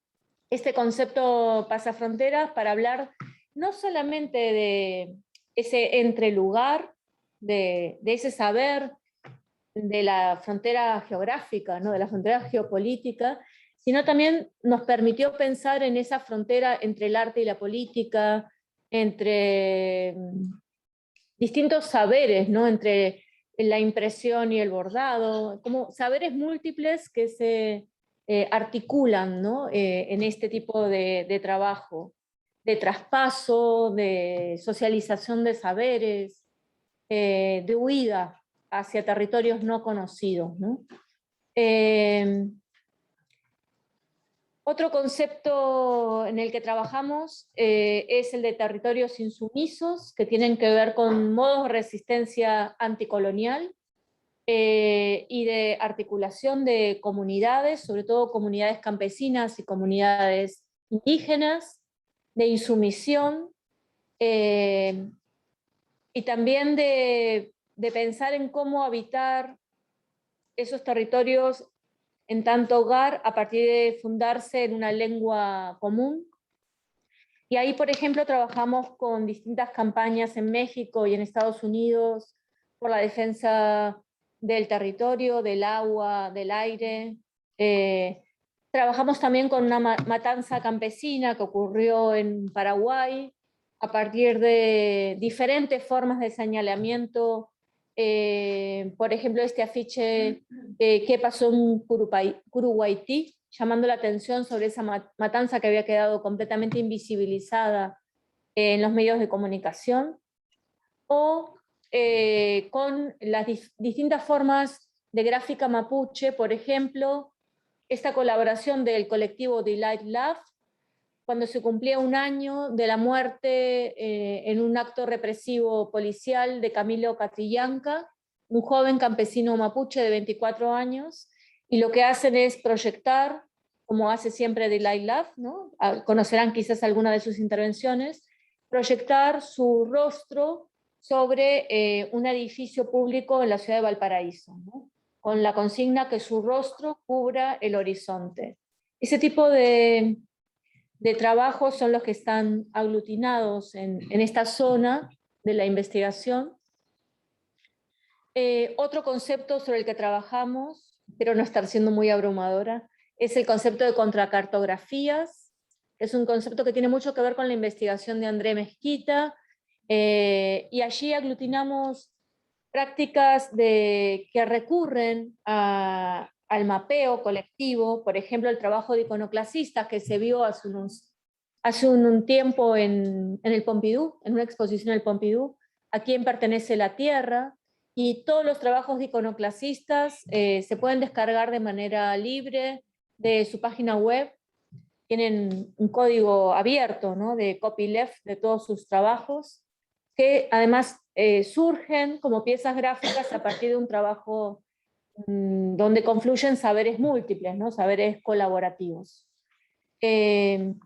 este concepto pasafronteras para hablar no solamente de ese entrelugar, de ese saber de la frontera geográfica, ¿no? De la frontera geopolítica, sino también nos permitió pensar en esa frontera entre el arte y la política, entre distintos saberes, ¿no? Entre la impresión y el bordado, como saberes múltiples que se articulan, ¿no? En este tipo de trabajo, de traspaso, de socialización de saberes, de huida hacia territorios no conocidos, ¿no? Otro concepto en el que trabajamos es el de territorios insumisos, que tienen que ver con modos de resistencia anticolonial y de articulación de comunidades, sobre todo comunidades campesinas y comunidades indígenas, de insumisión, y también de pensar en cómo habitar esos territorios en tanto hogar a partir de fundarse en una lengua común. Y ahí, por ejemplo, trabajamos con distintas campañas en México y en Estados Unidos por la defensa del territorio, del agua, del aire. Trabajamos también con una matanza campesina que ocurrió en Paraguay a partir de diferentes formas de señalamiento. Por ejemplo, este afiche que pasó en Curuguaití, llamando la atención sobre esa matanza que había quedado completamente invisibilizada en los medios de comunicación, o con las distintas formas de gráfica mapuche, por ejemplo, esta colaboración del colectivo Delight Love, cuando se cumplía un año de la muerte en un acto represivo policial de Camilo Catrillanca, un joven campesino mapuche de 24 años, y lo que hacen es proyectar, como hace siempre Delight Love, ¿no? Conocerán quizás alguna de sus intervenciones, proyectar su rostro sobre un edificio público en la ciudad de Valparaíso, ¿no? Con la consigna que su rostro cubra el horizonte. Ese tipo de trabajos son los que están aglutinados en esta zona de la investigación. Otro concepto sobre el que trabajamos, pero no estar siendo muy abrumadora, es el concepto de contracartografías. Es un concepto que tiene mucho que ver con la investigación de André Mezquita, y allí aglutinamos prácticas que recurren al mapeo colectivo, por ejemplo, el trabajo de iconoclasistas que se vio hace un tiempo en el Pompidou, en una exposición en el Pompidou, a quién pertenece la tierra, y todos los trabajos de iconoclasistas se pueden descargar de manera libre de su página web. Tienen un código abierto, ¿no? De copyleft de todos sus trabajos, que además surgen como piezas gráficas a partir de un trabajo donde confluyen saberes múltiples, ¿no? Saberes colaborativos. Un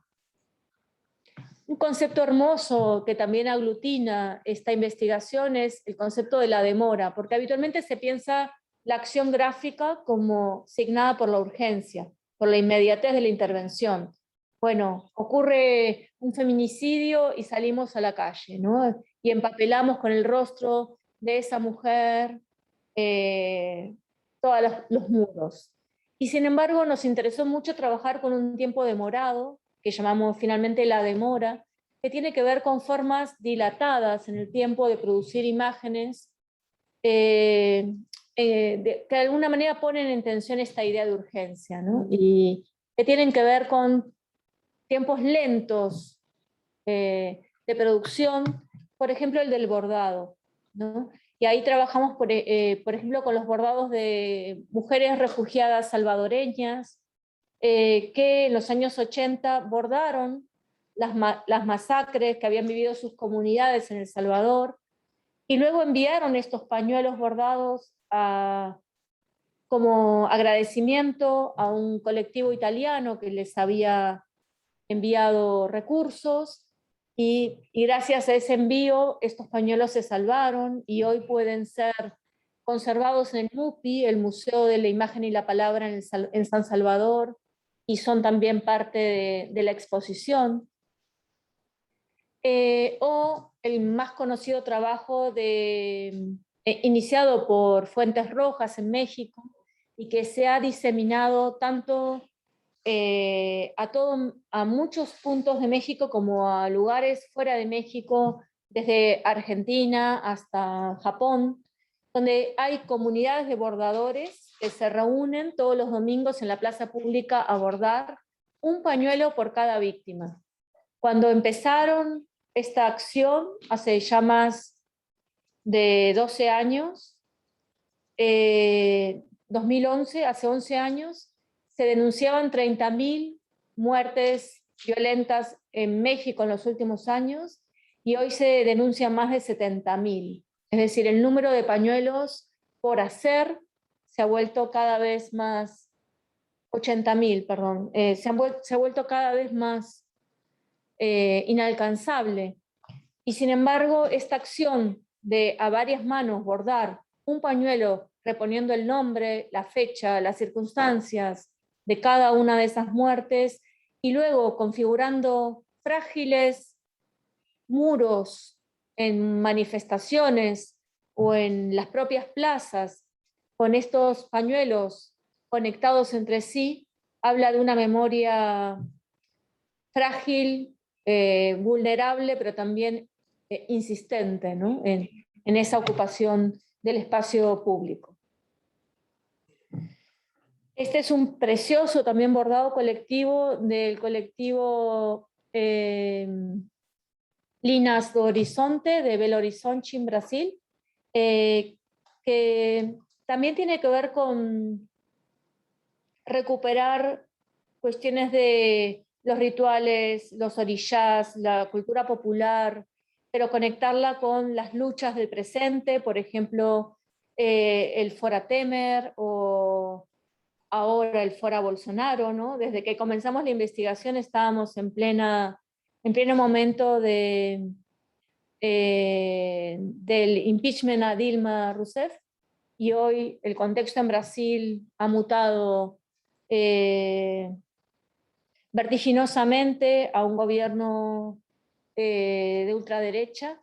concepto hermoso que también aglutina esta investigación es el concepto de la demora, porque habitualmente se piensa la acción gráfica como signada por la urgencia, por la inmediatez de la intervención. Bueno, ocurre un feminicidio y salimos a la calle, ¿no? Y empapelamos con el rostro de esa mujer todos los muros. Y sin embargo nos interesó mucho trabajar con un tiempo demorado, que llamamos finalmente la demora, que tiene que ver con formas dilatadas en el tiempo de producir imágenes que de alguna manera ponen en tensión esta idea de urgencia, ¿no? Y que tienen que ver con tiempos lentos de producción, por ejemplo el del bordado, ¿no? Y ahí trabajamos, por ejemplo, con los bordados de mujeres refugiadas salvadoreñas, que en los años 80 bordaron las masacres que habían vivido sus comunidades en El Salvador, y luego enviaron estos pañuelos bordados como agradecimiento a un colectivo italiano que les había enviado recursos, y gracias a ese envío estos pañuelos se salvaron y hoy pueden ser conservados en el MUPI, el Museo de la Imagen y la Palabra en San Salvador, y son también parte de la exposición. O el más conocido trabajo iniciado por Fuentes Rojas en México, y que se ha diseminado tanto a muchos puntos de México como a lugares fuera de México, desde Argentina hasta Japón, donde hay comunidades de bordadores que se reúnen todos los domingos en la plaza pública a bordar un pañuelo por cada víctima. Cuando empezaron esta acción, hace ya más de 12 años, 2011, hace 11 años, se denunciaban 30.000 muertes violentas en México en los últimos años, y hoy se denuncian más de 70.000. Es decir, el número de pañuelos por hacer se ha vuelto cada vez más, 80.000, perdón, se ha vuelto cada vez más inalcanzable. Y sin embargo, esta acción de a varias manos bordar un pañuelo reponiendo el nombre, la fecha, las circunstancias de cada una de esas muertes, y luego configurando frágiles muros en manifestaciones o en las propias plazas con estos pañuelos conectados entre sí, habla de una memoria frágil, vulnerable, pero también insistente, ¿no? en esa ocupación del espacio público. Este es un precioso también bordado colectivo del colectivo Linas do Horizonte de Belo Horizonte en Brasil, que también tiene que ver con recuperar cuestiones de los rituales, los orishás, la cultura popular, pero conectarla con las luchas del presente, por ejemplo, el Fora Temer o ahora el Fora Bolsonaro, ¿no? Desde que comenzamos la investigación estábamos en pleno momento del impeachment a Dilma Rousseff, y hoy el contexto en Brasil ha mutado vertiginosamente a un gobierno de ultraderecha.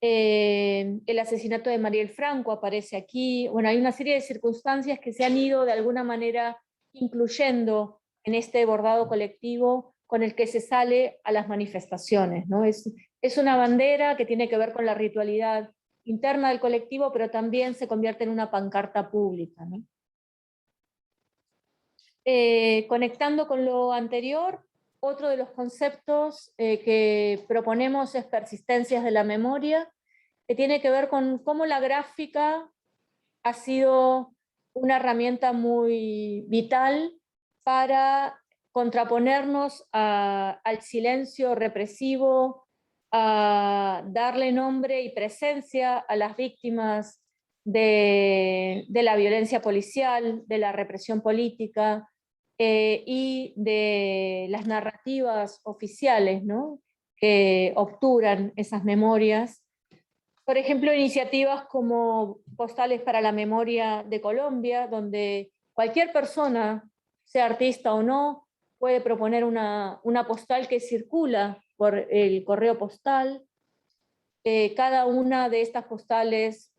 El asesinato de Mariel Franco aparece aquí. Bueno, hay una serie de circunstancias que se han ido de alguna manera incluyendo en este bordado colectivo con el que se sale a las manifestaciones, ¿no? Es una bandera que tiene que ver con la ritualidad interna del colectivo, pero también se convierte en una pancarta pública, ¿no? Conectando con lo anterior, otro de los conceptos que proponemos es persistencias de la memoria, que tiene que ver con cómo la gráfica ha sido una herramienta muy vital para contraponernos al silencio represivo, a darle nombre y presencia a las víctimas de la violencia policial, de la represión política, y de las narrativas oficiales, ¿no? que obturan esas memorias. Por ejemplo, iniciativas como Postales para la Memoria de Colombia, donde cualquier persona, sea artista o no, puede proponer una postal que circula por el correo postal. Cada una de estas postales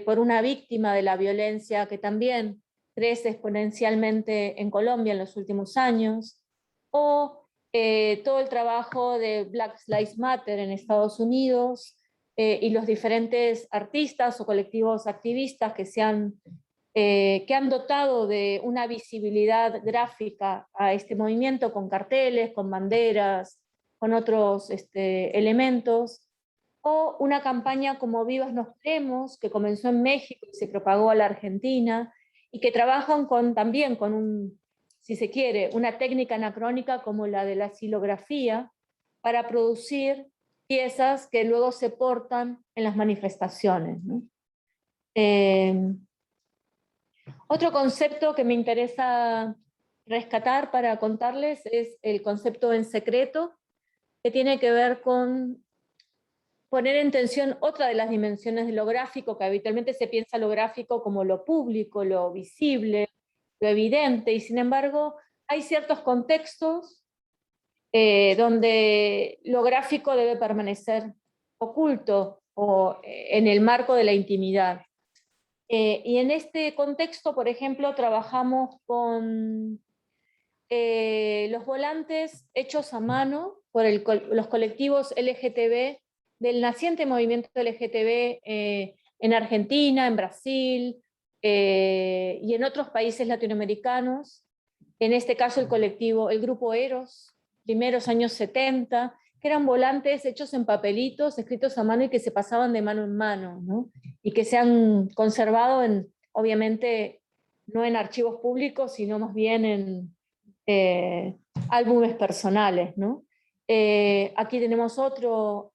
por una víctima de la violencia que también crece exponencialmente en Colombia en los últimos años, o todo el trabajo de Black Lives Matter en Estados Unidos, y los diferentes artistas o colectivos activistas que han dotado de una visibilidad gráfica a este movimiento con carteles, con banderas, con otros elementos, o una campaña como Vivas Nos Queremos, que comenzó en México y se propagó a la Argentina, y que trabajan también con si se quiere, una técnica anacrónica como la de la xilografía, para producir piezas que luego se portan en las manifestaciones, ¿no? Otro concepto que me interesa rescatar para contarles es el concepto en secreto, que tiene que ver con poner en tensión otra de las dimensiones de lo gráfico, que habitualmente se piensa lo gráfico como lo público, lo visible, lo evidente, y sin embargo hay ciertos contextos donde lo gráfico debe permanecer oculto o en el marco de la intimidad. Y en este contexto, por ejemplo, trabajamos con los volantes hechos a mano por los colectivos LGTB del naciente movimiento LGTB en Argentina, en Brasil y en otros países latinoamericanos. En este caso el grupo Eros, primeros años 70, que eran volantes hechos en papelitos, escritos a mano y que se pasaban de mano en mano, ¿no? Y que se han conservado obviamente, no en archivos públicos, sino más bien en álbumes personales, ¿no? Aquí tenemos otro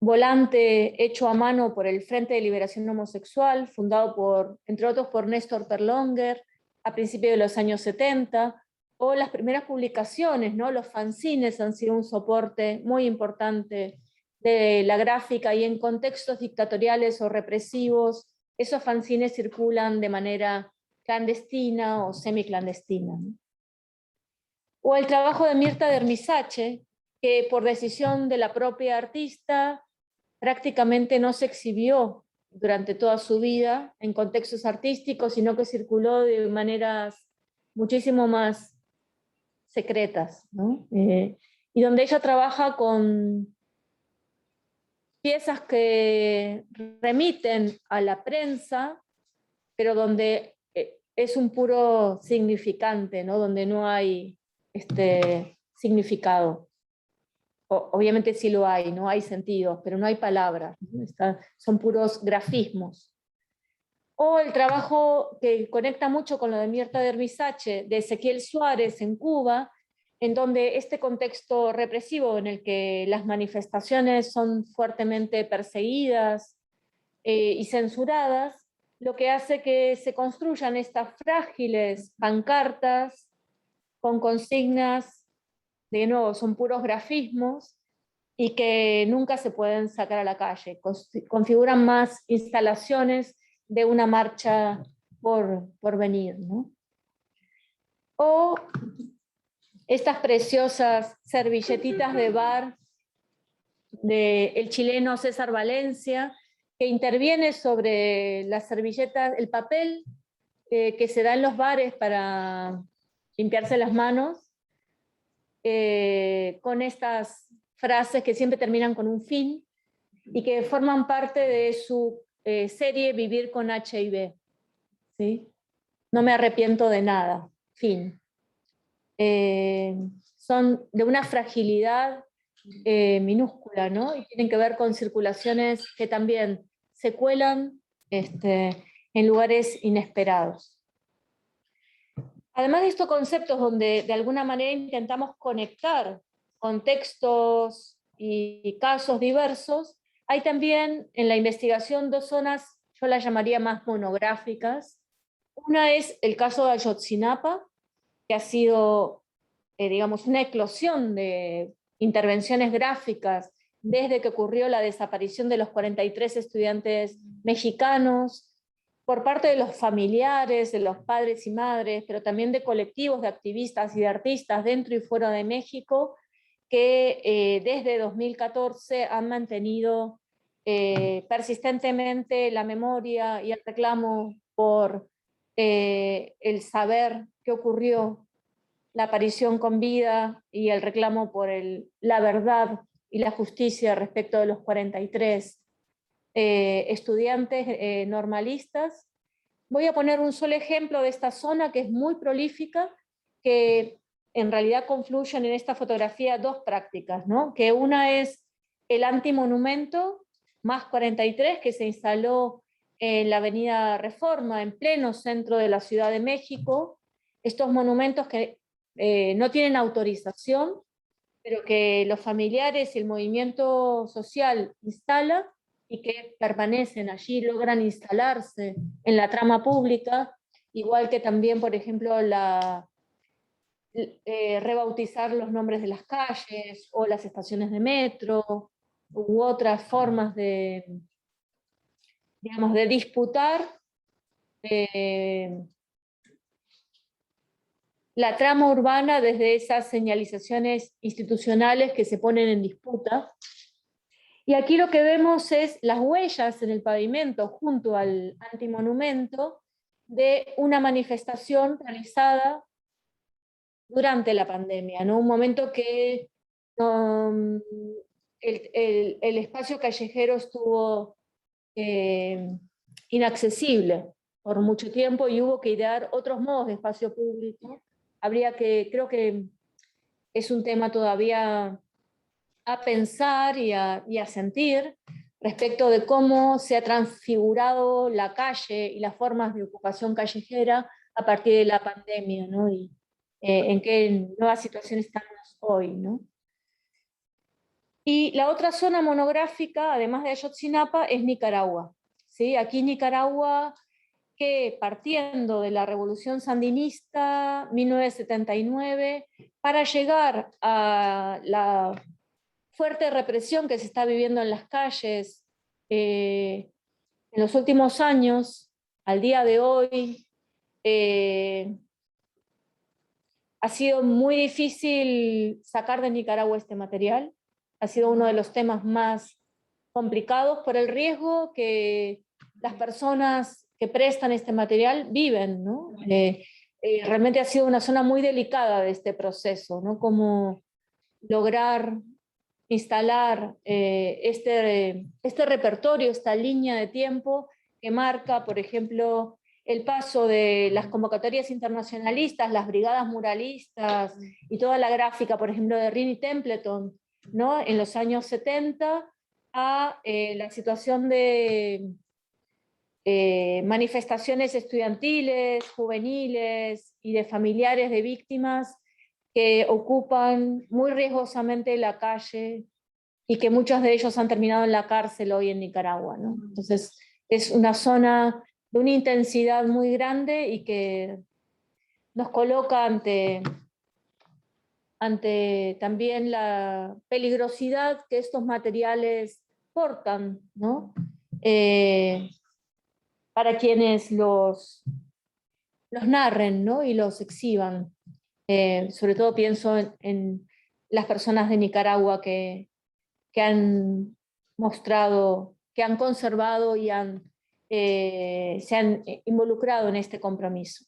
volante hecho a mano por el Frente de Liberación Homosexual, fundado entre otros por Néstor Perlonger, a principios de los años 70, o las primeras publicaciones, ¿no? Los fanzines han sido un soporte muy importante de la gráfica, y en contextos dictatoriales o represivos, esos fanzines circulan de manera clandestina o semiclandestina, ¿no? O el trabajo de Mirta de Ermisache, que por decisión de la propia artista prácticamente no se exhibió durante toda su vida en contextos artísticos, sino que circuló de maneras muchísimo más secretas, ¿no? Y donde ella trabaja con piezas que remiten a la prensa, pero donde es un puro significante, ¿no? Donde no hay significado. Obviamente sí lo hay, no hay sentidos, pero no hay palabras, ¿no? Son puros grafismos. O el trabajo que conecta mucho con lo de Mirta de Ermisache, de Ezequiel Suárez en Cuba, en donde este contexto represivo en el que las manifestaciones son fuertemente perseguidas y censuradas, lo que hace que se construyan estas frágiles pancartas con consignas, de nuevo, son puros grafismos, y que nunca se pueden sacar a la calle. Configuran más instalaciones de una marcha por venir, ¿no? O estas preciosas servilletitas de bar del chileno César Valencia, que interviene sobre las servilletas, el papel que se da en los bares para limpiarse las manos, con estas frases que siempre terminan con un fin y que forman parte de su serie Vivir con HIV. ¿Sí? No me arrepiento de nada. Fin. Son de una fragilidad minúscula, ¿no? Y tienen que ver con circulaciones que también se cuelan en lugares inesperados. Además de estos conceptos donde de alguna manera intentamos conectar contextos y casos diversos, hay también en la investigación dos zonas, yo las llamaría más monográficas. Una es el caso de Ayotzinapa, que ha sido, digamos, una eclosión de intervenciones gráficas desde que ocurrió la desaparición de los 43 estudiantes mexicanos, por parte de los familiares, de los padres y madres, pero también de colectivos de activistas y de artistas dentro y fuera de México, que desde 2014 han mantenido persistentemente la memoria y el reclamo por el saber qué ocurrió, la aparición con vida y el reclamo por la verdad y la justicia respecto de los 43 estudiantes normalistas. Voy a poner un solo ejemplo de esta zona que es muy prolífica, que en realidad confluyen en esta fotografía dos prácticas, ¿no? Que una es el antimonumento, más 43, que se instaló en la avenida Reforma, en pleno centro de la Ciudad de México. Estos monumentos que no tienen autorización, pero que los familiares y el movimiento social instalan y que permanecen allí, logran instalarse en la trama pública, igual que también, por ejemplo, rebautizar los nombres de las calles o las estaciones de metro u otras formas de, digamos, de disputar la trama urbana desde esas señalizaciones institucionales que se ponen en disputa. Y aquí lo que vemos es las huellas en el pavimento junto al antimonumento de una manifestación realizada durante la pandemia, ¿no? Un momento que el espacio callejero estuvo inaccesible por mucho tiempo y hubo que idear otros modos de espacio público. Creo que es un tema todavía a pensar y a sentir respecto de cómo se ha transfigurado la calle y las formas de ocupación callejera a partir de la pandemia, ¿no? Y en qué nuevas situaciones estamos hoy, ¿no? Y la otra zona monográfica, además de Ayotzinapa, es Nicaragua, ¿sí? Aquí Nicaragua, que partiendo de la Revolución Sandinista, 1979, para llegar a la fuerte represión que se está viviendo en las calles en los últimos años, al día de hoy, ha sido muy difícil sacar de Nicaragua este material. Ha sido uno de los temas más complicados por el riesgo que las personas que prestan este material viven, ¿no? Realmente ha sido una zona muy delicada de este proceso, ¿no? Como lograr instalar este repertorio, esta línea de tiempo que marca, por ejemplo, el paso de las convocatorias internacionalistas, las brigadas muralistas y toda la gráfica, por ejemplo, de Rini Templeton, ¿no? En los años 70, a la situación de manifestaciones estudiantiles, juveniles y de familiares de víctimas que ocupan muy riesgosamente la calle y que muchos de ellos han terminado en la cárcel hoy en Nicaragua, ¿no? Entonces es una zona de una intensidad muy grande y que nos coloca ante también la peligrosidad que estos materiales portan, ¿no? Para quienes los narren, ¿no? Y los exhiban. Sobre todo pienso en las personas de Nicaragua que han mostrado, que han conservado y se han involucrado en este compromiso.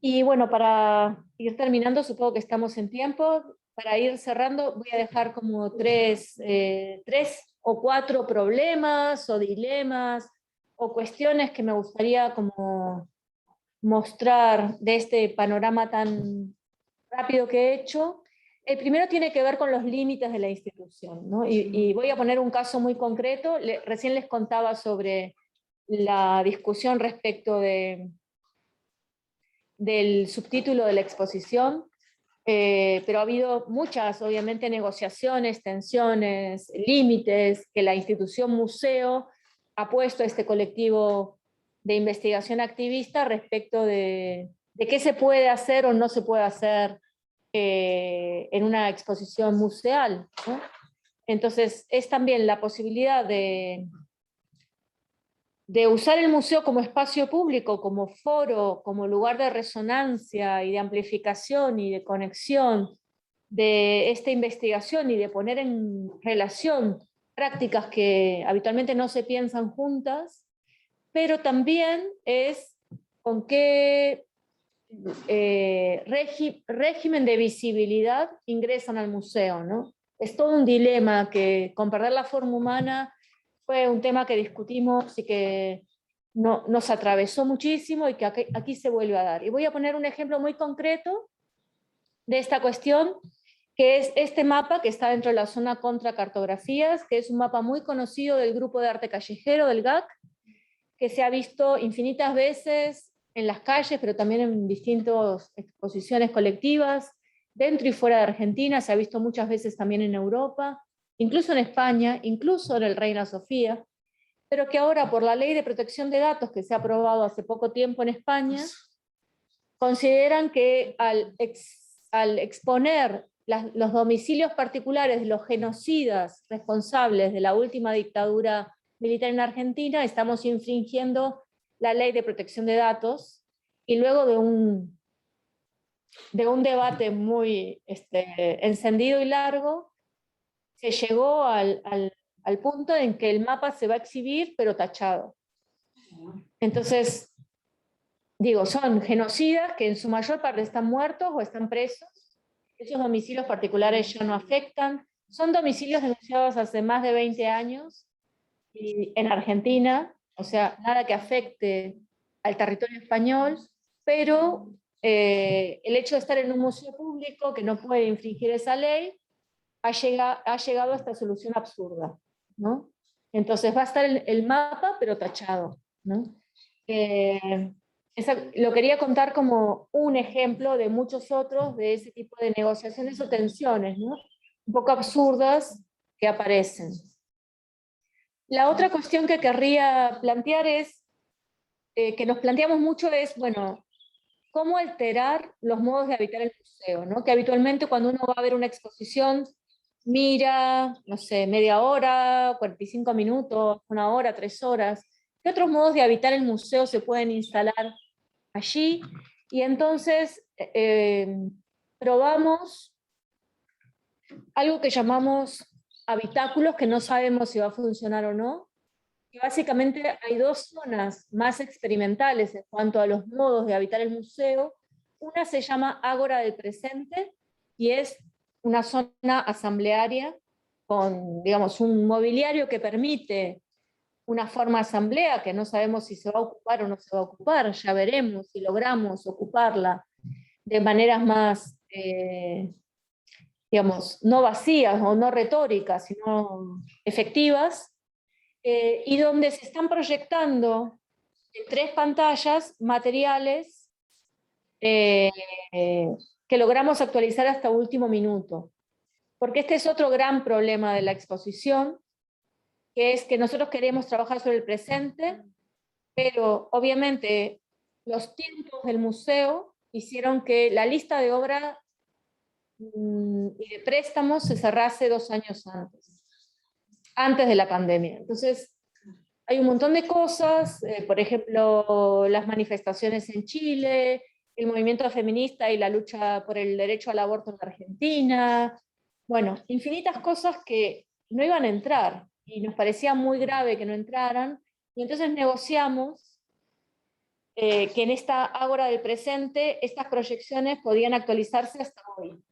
Y bueno, para ir terminando, supongo que estamos en tiempo. Para ir cerrando, voy a dejar como tres o cuatro problemas o dilemas o cuestiones que me gustaría como mostrar de este panorama tan rápido que he hecho. El primero tiene que ver con los límites de la institución, ¿no? Y voy a poner un caso muy concreto. Recién les contaba sobre la discusión respecto del subtítulo de la exposición, pero ha habido muchas, obviamente, negociaciones, tensiones, límites que la institución museo ha puesto a este colectivo de investigación activista respecto de qué se puede hacer o no se puede hacer en una exposición museal, ¿no? Entonces es también la posibilidad de usar el museo como espacio público, como foro, como lugar de resonancia y de amplificación y de conexión de esta investigación y de poner en relación prácticas que habitualmente no se piensan juntas, pero también es con qué régimen de visibilidad ingresan al museo, ¿no? es todo un dilema que con perder la forma humana fue un tema que discutimos y que nos atravesó muchísimo y que aquí se vuelve a dar. Y voy a poner un ejemplo muy concreto de esta cuestión, que es este mapa que está dentro de la zona contra cartografías, que es un mapa muy conocido del grupo de arte callejero, del GAC, que se ha visto infinitas veces en las calles, pero también en distintas exposiciones colectivas, dentro y fuera de Argentina, se ha visto muchas veces también en Europa, incluso en España, incluso en el Reina Sofía, pero que ahora por la ley de protección de datos que se ha aprobado hace poco tiempo en España, consideran que al exponer los domicilios particulares de los genocidas responsables de la última dictadura militar en Argentina, estamos infringiendo la ley de protección de datos, y luego de un debate muy encendido y largo, se llegó al punto en que el mapa se va a exhibir, pero tachado. Entonces, digo, son genocidas que en su mayor parte están muertos o están presos. Esos domicilios particulares ya no afectan. Son domicilios denunciados hace más de 20 años y en Argentina, o sea, nada que afecte al territorio español, pero el hecho de estar en un museo público que no puede infringir esa ley ha llegado a esta solución absurda, ¿no? Entonces va a estar el mapa, pero tachado, ¿no? Lo quería contar como un ejemplo de muchos otros de ese tipo de negociaciones o tensiones, ¿no? Un poco absurdas que aparecen. La otra cuestión que querría plantear es, que nos planteamos mucho es, bueno, cómo alterar los modos de habitar el museo, ¿no? Que habitualmente cuando uno va a ver una exposición, mira, no sé, media hora, 45 minutos, una hora, 3 horas. ¿Qué otros modos de habitar el museo se pueden instalar allí? Y entonces probamos algo que llamamos habitáculos, que no sabemos si va a funcionar o no. Y básicamente hay dos zonas más experimentales en cuanto a los modos de habitar el museo. Una se llama Ágora del Presente y es una zona asamblearia con, digamos, un mobiliario que permite una forma de asamblea que no sabemos si se va a ocupar o no se va a ocupar. Ya veremos si logramos ocuparla de maneras más, digamos, no vacías o no retóricas, sino efectivas. Y donde se están proyectando en 3 pantallas materiales que logramos actualizar hasta último minuto. Porque este es otro gran problema de la exposición, que es que nosotros queremos trabajar sobre el presente, pero obviamente los tiempos del museo hicieron que la lista de obra y de préstamos se cerrase 2 años antes de la pandemia. Entonces, hay un montón de cosas, por ejemplo, las manifestaciones en Chile, el movimiento feminista y la lucha por el derecho al aborto en Argentina, bueno, infinitas cosas que no iban a entrar y nos parecía muy grave que no entraran, y entonces negociamos que en esta ágora del presente estas proyecciones podían actualizarse hasta hoy,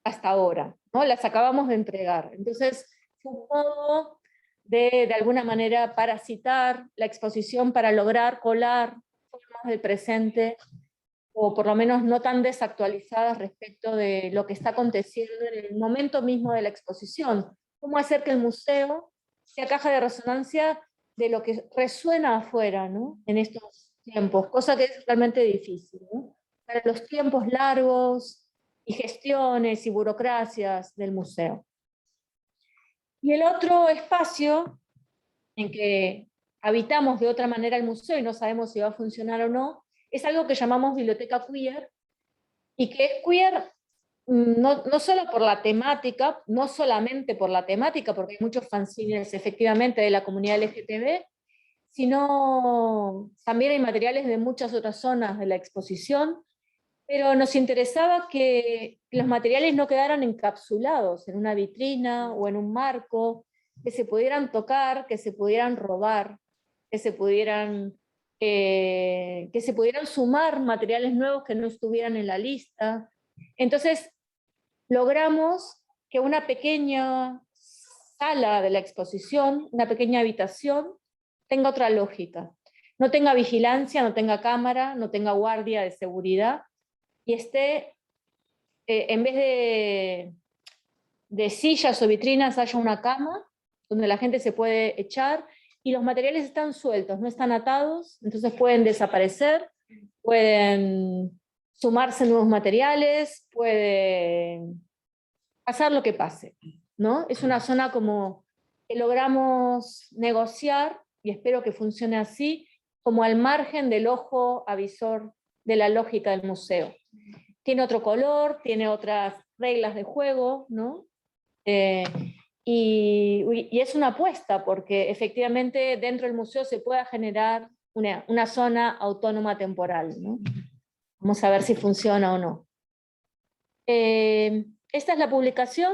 hasta ahora, ¿no? Las acabamos de entregar. Entonces, fue un modo de alguna manera parasitar la exposición para lograr colar formas del presente, o por lo menos no tan desactualizadas respecto de lo que está aconteciendo en el momento mismo de la exposición. Cómo hacer que el museo sea caja de resonancia de lo que resuena afuera, ¿no? En estos tiempos, cosa que es realmente difícil, ¿no? Para los tiempos largos y gestiones y burocracias del museo. Y el otro espacio en que habitamos de otra manera el museo y no sabemos si va a funcionar o no, es algo que llamamos biblioteca queer, y que es queer no solo por la temática, no solamente por la temática, porque hay muchos fanzines efectivamente de la comunidad LGTB, sino también hay materiales de muchas otras zonas de la exposición, pero nos interesaba que los materiales no quedaran encapsulados en una vitrina o en un marco, que se pudieran tocar, que se pudieran robar, que se pudieran sumar materiales nuevos que no estuvieran en la lista. Entonces, logramos que una pequeña sala de la exposición, una pequeña habitación, tenga otra lógica. No tenga vigilancia, no tenga cámara, no tenga guardia de seguridad, y esté, en vez de sillas o vitrinas, haya una cama donde la gente se puede echar, y los materiales están sueltos, no están atados, entonces pueden desaparecer, pueden sumarse nuevos materiales, pueden pasar lo que pase, ¿no? Es una zona como que logramos negociar, y espero que funcione así, como al margen del ojo avisor de la lógica del museo. Tiene otro color, tiene otras reglas de juego, ¿no? Y es una apuesta, porque efectivamente dentro del museo se pueda generar una zona autónoma temporal, ¿no? Vamos a ver si funciona o no. Esta es la publicación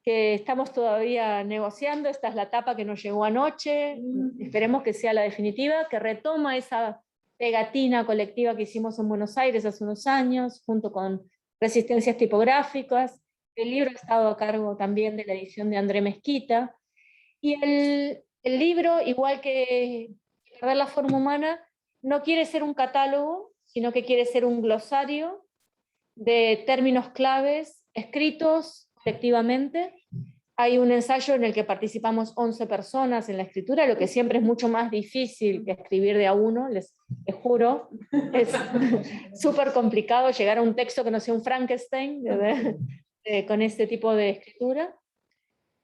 que estamos todavía negociando. Esta es la tapa que nos llegó anoche. Esperemos que sea la definitiva, que retoma esa pegatina colectiva que hicimos en Buenos Aires hace unos años, junto con resistencias tipográficas. El libro ha estado a cargo también de la edición de André Mezquita. Y el libro, igual que Perder la forma humana, no quiere ser un catálogo, sino que quiere ser un glosario de términos claves escritos colectivamente. Hay un ensayo en el que participamos 11 personas en la escritura, lo que siempre es mucho más difícil que escribir de a uno, les juro. Es súper complicado llegar a un texto que no sea un Frankenstein con este tipo de escritura.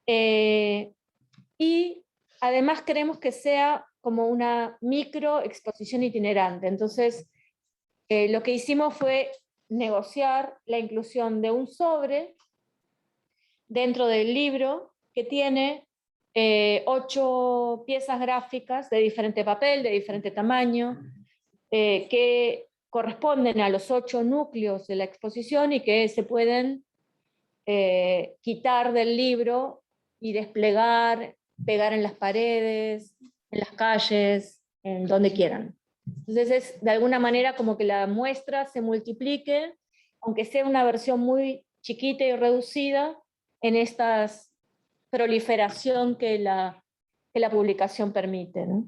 Y además queremos que sea como una micro exposición itinerante. Entonces, lo que hicimos fue negociar la inclusión de un sobre dentro del libro que tiene 8 piezas gráficas de diferente papel, de diferente tamaño, que corresponden a los 8 núcleos de la exposición y que se pueden quitar del libro y desplegar, pegar en las paredes, en las calles, en donde quieran. Entonces es de alguna manera como que la muestra se multiplique, aunque sea una versión muy chiquita y reducida, en esta proliferación que la publicación permite, ¿no?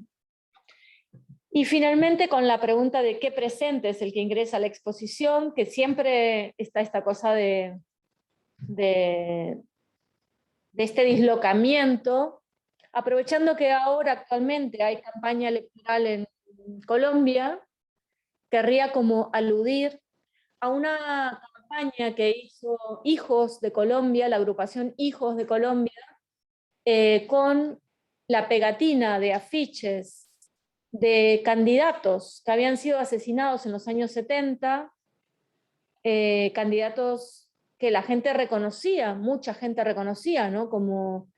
Y finalmente con la pregunta de qué presente es el que ingresa a la exposición, que siempre está esta cosa de este dislocamiento, aprovechando que ahora actualmente hay campaña electoral en Colombia, querría como aludir a una campaña que hizo Hijos de Colombia, la agrupación Hijos de Colombia, con la pegatina de afiches de candidatos que habían sido asesinados en los años 70, candidatos que la gente reconocía, mucha gente reconocía, ¿no? Como,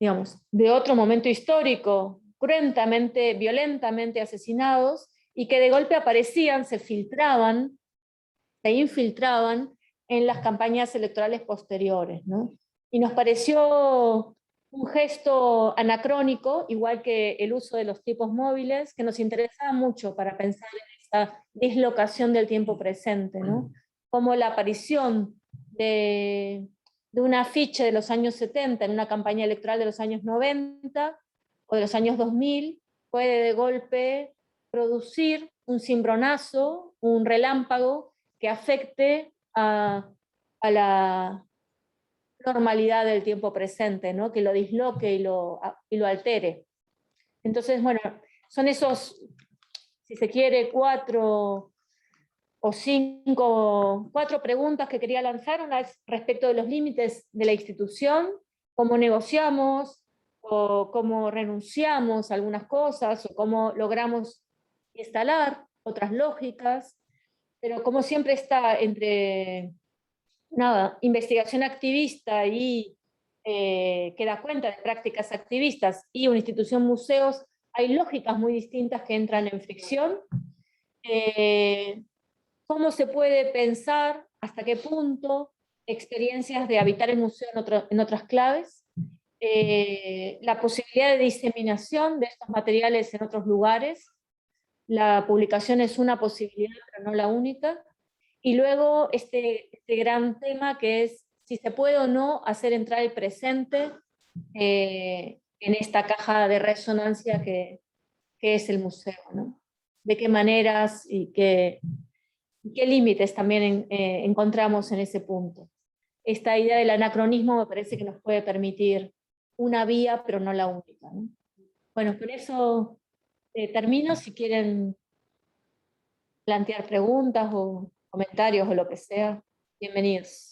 digamos, de otro momento histórico, cruentamente, violentamente asesinados, y que de golpe aparecían, se infiltraban en las campañas electorales posteriores, ¿no? Y nos pareció un gesto anacrónico, igual que el uso de los tipos móviles, que nos interesaba mucho para pensar en esta dislocación del tiempo presente, ¿no? Como la aparición de un afiche de los años 70 en una campaña electoral de los años 90 o de los años 2000 puede de golpe producir un cimbronazo, un relámpago que afecte a la normalidad del tiempo presente, ¿no? Que lo disloque y lo altere. Entonces, bueno, son esos, si se quiere, 4 preguntas que quería lanzar. Una es respecto de los límites de la institución, cómo negociamos, o cómo renunciamos a algunas cosas, o cómo logramos instalar otras lógicas, pero como siempre está entre investigación activista y que da cuenta de prácticas activistas y una institución museos, hay lógicas muy distintas que entran en fricción. ¿Cómo se puede pensar, hasta qué punto, experiencias de habitar el museo en otras claves? La posibilidad de diseminación de estos materiales en otros lugares. La publicación es una posibilidad, pero no la única. Y luego este este gran tema que es si se puede o no hacer entrar el presente en esta caja de resonancia que es el museo, ¿no? De qué maneras y qué límites también encontramos en ese punto. Esta idea del anacronismo me parece que nos puede permitir una vía, pero no la única, ¿no? Bueno, con eso termino. Si quieren plantear preguntas o comentarios o lo que sea, bienvenidos.